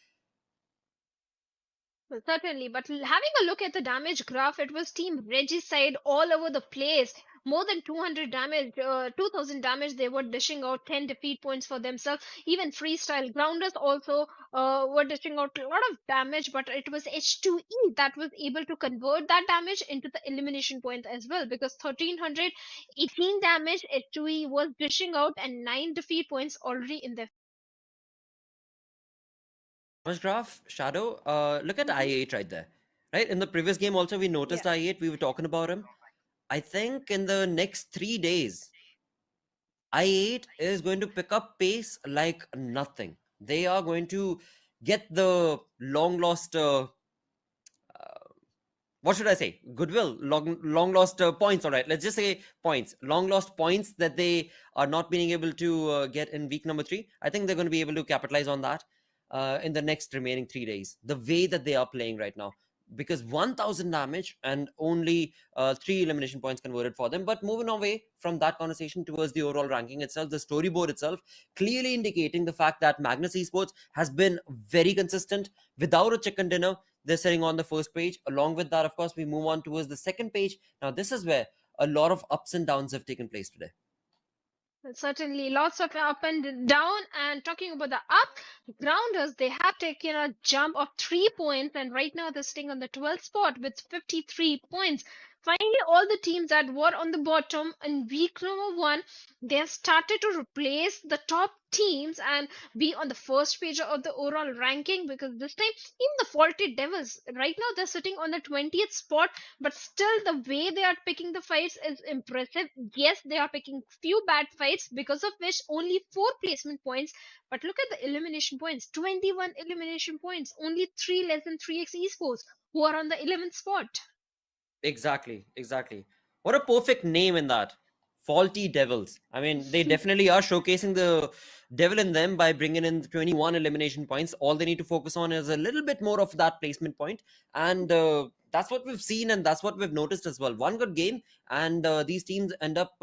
Well, certainly, but having a look at the damage graph, it was Team Regicide all over the place. More than 200 damage, 2000 damage they were dishing out, 10 defeat points for themselves. Even Freestyle Grounders also were dishing out a lot of damage, but it was H2E that was able to convert that damage into the elimination point as well, because 1318 damage H2E was dishing out and 9 defeat points already in their. Damage graph, Shadow, look at Mhm. I8 right there. Right? In the previous game also we noticed Yeah. I8, we were talking about him. I think in the next 3 days, I8 is going to pick up pace like nothing. They are going to get the long lost what should I say? Goodwill, long lost points. All right, let's just say points, long lost points that they are not being able to get in week number 3. I think they're going to be able to capitalize on that in the next remaining 3 days. The way that they are playing right now, because 1,000 damage and only 3 elimination points converted for them. But moving away from that conversation towards the overall ranking itself, the storyboard itself clearly indicating the fact that Magnus Esports has been very consistent without a chicken dinner. They're sitting on the first page. Along with that, of course, we move on towards the second page. Now, this is where a lot of ups and downs have taken place today. Certainly, lots of up and down. And talking about the up, Grounders, they have taken a jump of 3 points, and right now they're sitting on the 12th spot with 53 points. Finally, all the teams that were on the bottom in week number 1, they have started to replace the top teams and be on the first page of the overall ranking, because this time, even the Faulty Devils, right now they're sitting on the 20th spot, but still the way they are picking the fights is impressive. Yes, they are picking few bad fights, because of which only 4 placement points, but look at the elimination points, 21 elimination points, only 3 less than 3x esports who are on the 11th spot. Exactly, exactly. What a perfect name in that. Faulty Devils. I mean, they definitely are showcasing the devil in them by bringing in 21 elimination points. All they need to focus on is a little bit more of that placement point. And that's what we've seen and that's what we've noticed as well. One good game, and these teams end up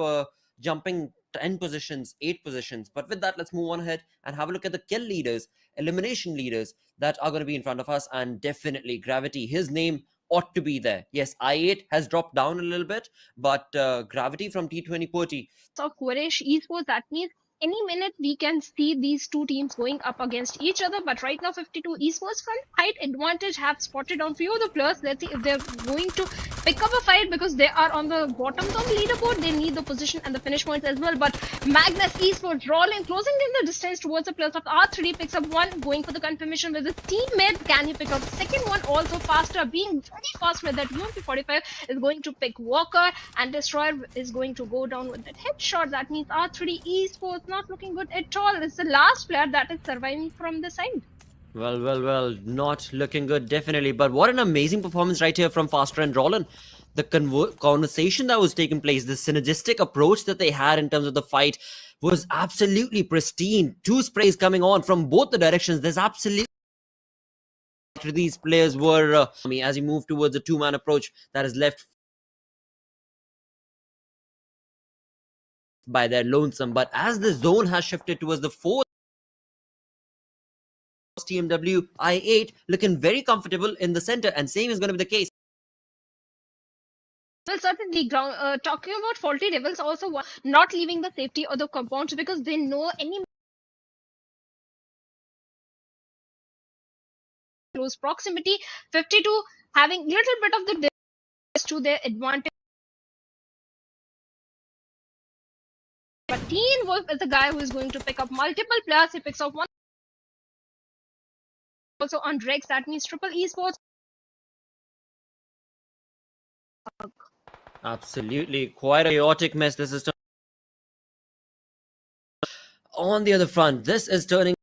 jumping 10 positions, 8 positions. But with that, let's move on ahead and have a look at the kill leaders, elimination leaders that are going to be in front of us. And definitely, Gravity, his name ought to be there. Yes, I8 has dropped down a little bit, but Gravity from T20 Purty. So Quarish esports, that means any minute we can see these two teams going up against each other. But right now 52 esports front height advantage have spotted on few of the players. Let's see if they're going to pick up a fight, because they are on the bottom of the leaderboard. They need the position and the finish points as well. But Magnus esports rolling, closing in the distance towards the players of R3, picks up one, going for the confirmation with his teammate. Can he pick up the second one? Also faster, being very fast with that UMP45 is going to pick Walker, and Destroyer is going to go down with that headshot. That means R3 esports not looking good at all. It's the last player that is surviving from the side. Well, not looking good, definitely. But what an amazing performance right here from Faster and Roland. The conversation that was taking place, the synergistic approach that they had in terms of the fight was absolutely pristine. Two sprays coming on from both the directions. There's absolutely these players were as you move towards a two-man approach that is left by their lonesome. But as the zone has shifted towards the fourth, TMW I8 looking very comfortable in the center, and same is going to be the case. Well, certainly, talking about faulty devils also not leaving the safety or the compounds because they know any close proximity. 52 having little bit of the distance to their advantage. But Teen Wolf is the guy who is going to pick up multiple players. He picks up one also on Rex. That means Triple Esports. Absolutely, quite a chaotic mess. This is on the other front. This is turning.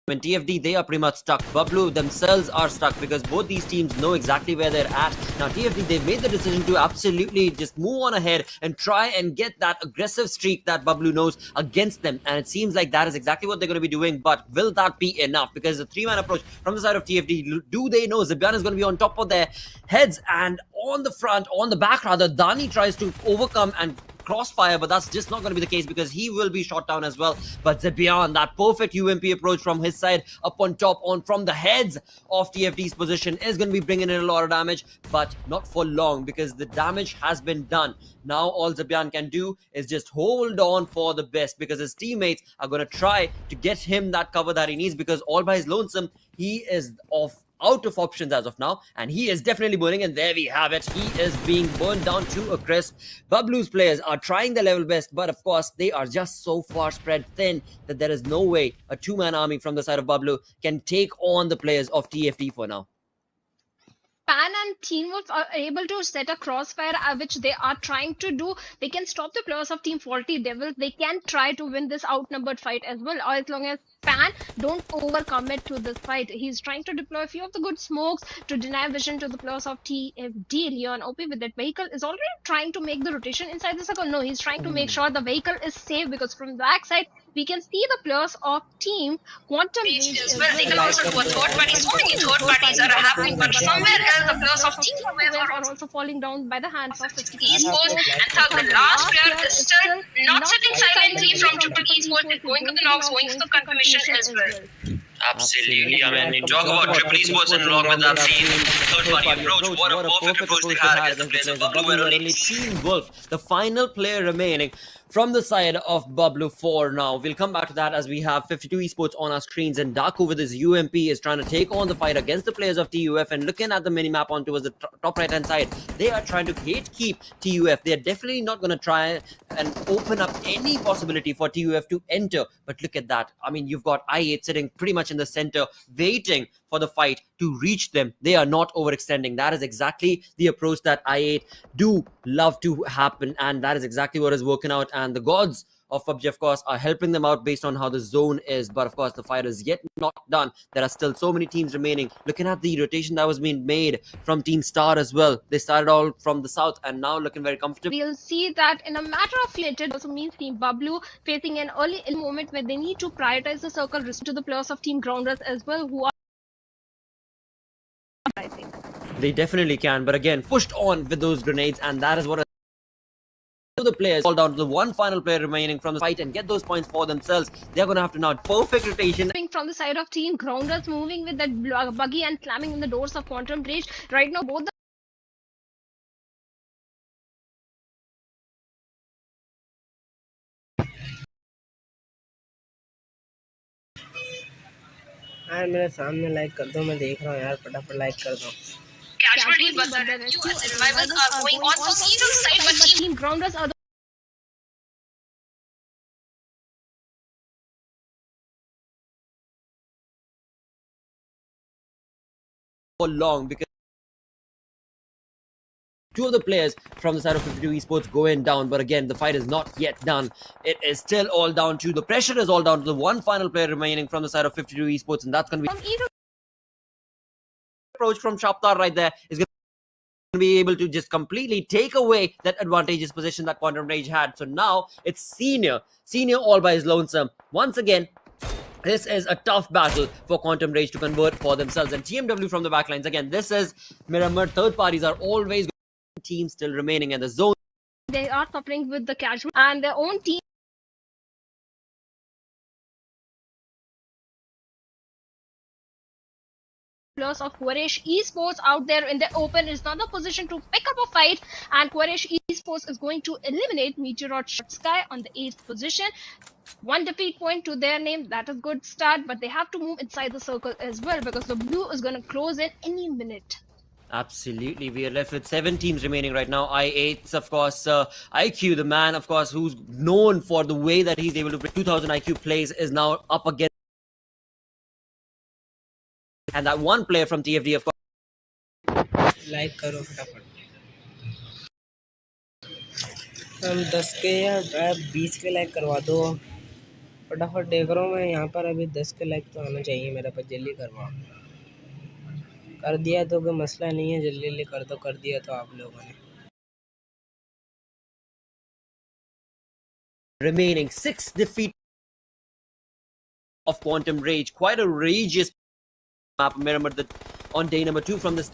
When TFD, they are pretty much stuck. Bublu themselves are stuck because both these teams know exactly where they're at. Now TFD, they've made the decision to absolutely just move on ahead and try and get that aggressive streak that Bublu knows against them. And it seems like that is exactly what they're going to be doing. But will that be enough? Because the three-man approach from the side of TFD, do they know Zibian is going to be on top of their heads? And on the back rather, Dani tries to overcome and crossfire, but that's just not going to be the case because he will be shot down as well. But Zebian, that perfect UMP approach from his side up on top from the heads of TFD's position is going to be bringing in a lot of damage, but not for long because the damage has been done. Now all Zebian can do is just hold on for the best because his teammates are going to try to get him that cover that he needs because all by his lonesome, he is out of options as of now, and he is definitely burning, and there we have it. He is being burned down to a crisp. Bublu's players are trying their level best, but of course they are just so far spread thin that there is no way a two-man army from the side of Bublu can take on the players of TFD for now. Pan and Teen Wolf are able to set a crossfire, which they are trying to do. They can stop the players of Team Faulty Devils. They can try to win this outnumbered fight as well, as long as Pan don't overcommit to this fight. He's trying to deploy a few of the good smokes to deny vision to the players of TFD. Leon OP with that vehicle is already trying to make the rotation inside the circle. No, he's trying to make sure the vehicle is safe because from the backside we can see the players of Team Quantum Rage As well. They can also do a third party. So many third parties are happening, but somewhere else the players of Team Wave are also falling down by the hands of 50 Esports, and third, the last player is still not sitting silently from Triple Esports. They're going to the knocks, going for the confirmation as well. Absolutely. I mean, talk about Triple Esports and along with that scene, third party approach. What a perfect approach they had against the players of Bublu. Were only Teen Wolf, the final player remaining from the side of Bublu 4 now. We'll come back to that as we have 52 esports on our screens, and Daku with his UMP is trying to take on the fight against the players of TUF. And looking at the minimap on towards the top right hand side, they are trying to gatekeep TUF. They're definitely not going to try and open up any possibility for TUF to enter. But look at that. I mean, you've got I8 sitting pretty much in the center, waiting for the fight to reach them. They are not overextending. That is exactly the approach that I8 do love to happen, and that is exactly what is working out. And the gods of PUBG, of course, are helping them out based on how the zone is. But of course, the fight is yet not done. There are still so many teams remaining. Looking at the rotation that was being made from Team Star as well. They started all from the south and now looking very comfortable. We'll see that in a matter of minutes. It also means Team Bublu facing an early moment where they need to prioritize the circle to the players of Team Grounders as well, who are, I think. They definitely can, but again, pushed on with those grenades, and that is what the players fall down to the one final player remaining from the fight and get those points for themselves. They're going to have to now perfect rotation. From the side of Team Grounders, moving with that buggy and slamming in the doors of Quantum Rage. Right now, both the यार मेरे सामने like कर दो, मैं देख रहा हूँ यार, फटाफट लाइक कर दो. Casualties, but the rescue and revivals are going on for either side, but Team Grounders are for long because Two of the players from the side of 52 Esports going down, but again, the fight is not yet done. It is still all down to the pressure is all down to the one final player remaining from the side of 52 Esports, and that's going to be approach from Shaptar right there is going to be able to just completely take away that advantageous position that Quantum Rage had. So now it's Senior all by his lonesome. Once again, this is a tough battle for Quantum Rage to convert for themselves. And TMW from the backlines, again, this is Miramar. Third parties are always teams still remaining in the zone. They are suffering with the casual and their own team. Of Quarish Esports out there in the open is not the position to pick up a fight, and Quarish Esports is going to eliminate Meteorot Sky on the 8th position. One defeat point to their name, that is good start, but they have to move inside the circle as well because the blue is going to close in any minute. Absolutely. We are left with 7 teams remaining right now. I8's, of course, IQ, the man, of course, who's known for the way that he's able to bring 2000 IQ plays, is now up against. And that one player from TFD, of course. Like करो फटाफट। हम 10 के या 20 के like करवा दो फटाफट। देख रहा हूँ मैं यहाँ पर अभी 10 के लाइक तो आना चाहिए मेरे पास। जल्दी करवाओ। कर दिया तो कोई मसला नहीं है, जल्दी जल्दी कर दो। कर दिया तो आप लोगों ने। Remaining 6 defeat of Quantum Rage. Quite a rageous map. Miramar on day number 2 from this,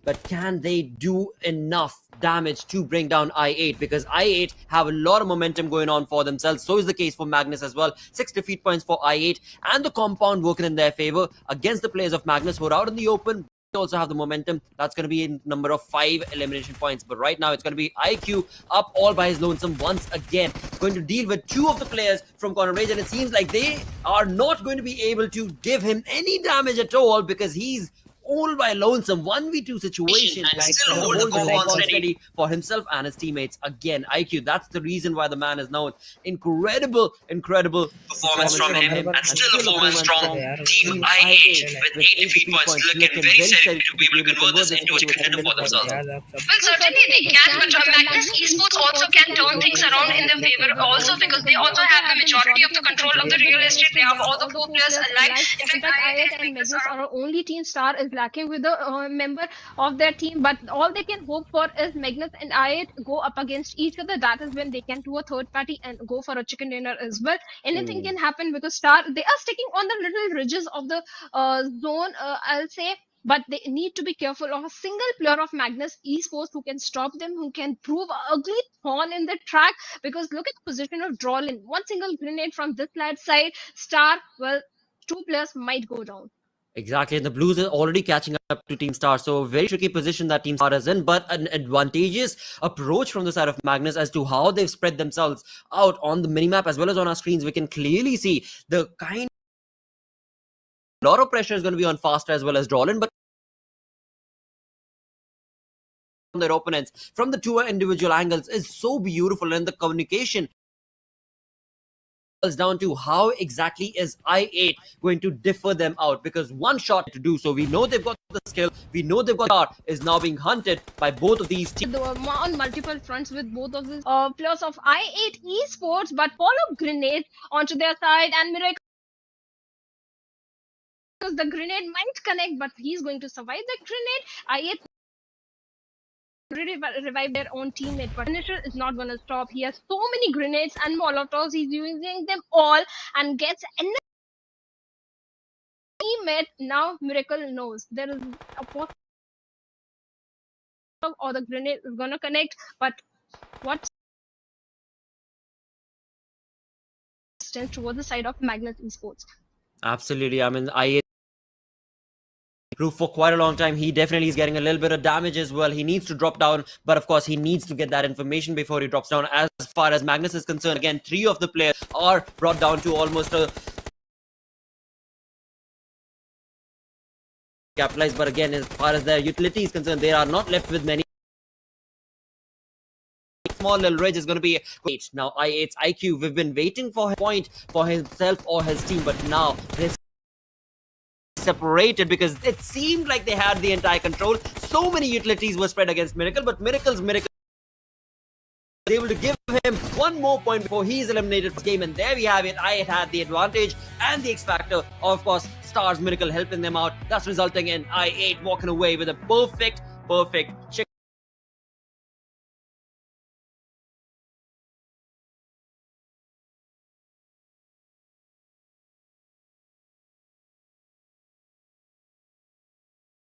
but can they do enough damage to bring down I8? Because I8 have a lot of momentum going on for themselves. So is the case for Magnus as well. 6 defeat points for I8, and the compound working in their favor against the players of Magnus who are out in the open. They also have the momentum. That's going to be in number of 5 elimination points. But right now, it's going to be IQ up all by his lonesome once again. Going to deal with 2 of the players from Quantum Rage, and it seems like they are not going to be able to give him any damage at all because he's all by lonesome. 1v2 situation. And still hold the compound steady for himself and his teammates. Again, IQ, that's the reason why the man is known. Incredible performance from him, and still a 4-man strong team I8 with 8 defeat points, looking very set to be able to convert this into a contender for themselves. Well, certainly they can, but Magnus Esports also can turn things around in their favor also, because they also have the majority of the control of the real estate. They have all the 4 players alive. In fact, I8 and Magnus are our only team. Star is lacking with a member of their team, but all they can hope for is Magnus and I8 go up against each other. That is when they can do a third party and go for a chicken dinner as well. Anything can happen because Star, they are sticking on the little ridges of the zone, I'll say. But they need to be careful of a single player of Magnus Esports who can stop them, who can prove an ugly thorn in the track. Because look at the position of Drawlin. One single grenade from this side, Star, well, 2 players might go down. Exactly, and the Blues are already catching up to Team Star, so a very tricky position that Team Star is in, but an advantageous approach from the side of Magnus as to how they've spread themselves out on the minimap as well as on our screens. We can clearly see the kind a lot of pressure is going to be on Faster as well as Drawlin, but their opponents from the 2 individual angles is so beautiful, and the communication down to how exactly is I8 going to differ them out, because one shot to do so. We know they've got the skill, we know they've got Star is now being hunted by both of these teams. On multiple fronts with both of these players of I8 Esports, but follow grenades onto their side, and Miracle, the grenade might connect, but he's going to survive the grenade. I8 revive their own teammate, but Finisher is not going to stop. He has so many grenades and molotovs. He's using them all and gets another teammate. Now Miracle knows there is a possibility or the grenade is going to connect, but what stands towards the side of Magnus Esports. Absolutely. I mean, I8 for quite a long time. He definitely is getting a little bit of damage as well. He needs to drop down, but of course he needs to get that information before he drops down. As far as Magnus is concerned, again, 3 of the players are brought down to almost a capitalized, but again, as far as their utility is concerned, they are not left with many. Small little ridge is going to be great. Now I8's IQ, we've been waiting for a point for himself or his team, but now this separated because it seemed like they had the entire control. So many utilities were spread against Miracle, but Miracle was able to give him one more point before he's eliminated from the game. And there we have it. I had the advantage and the X factor. Of course, Stars Miracle helping them out, thus resulting in I8 walking away with a perfect chicken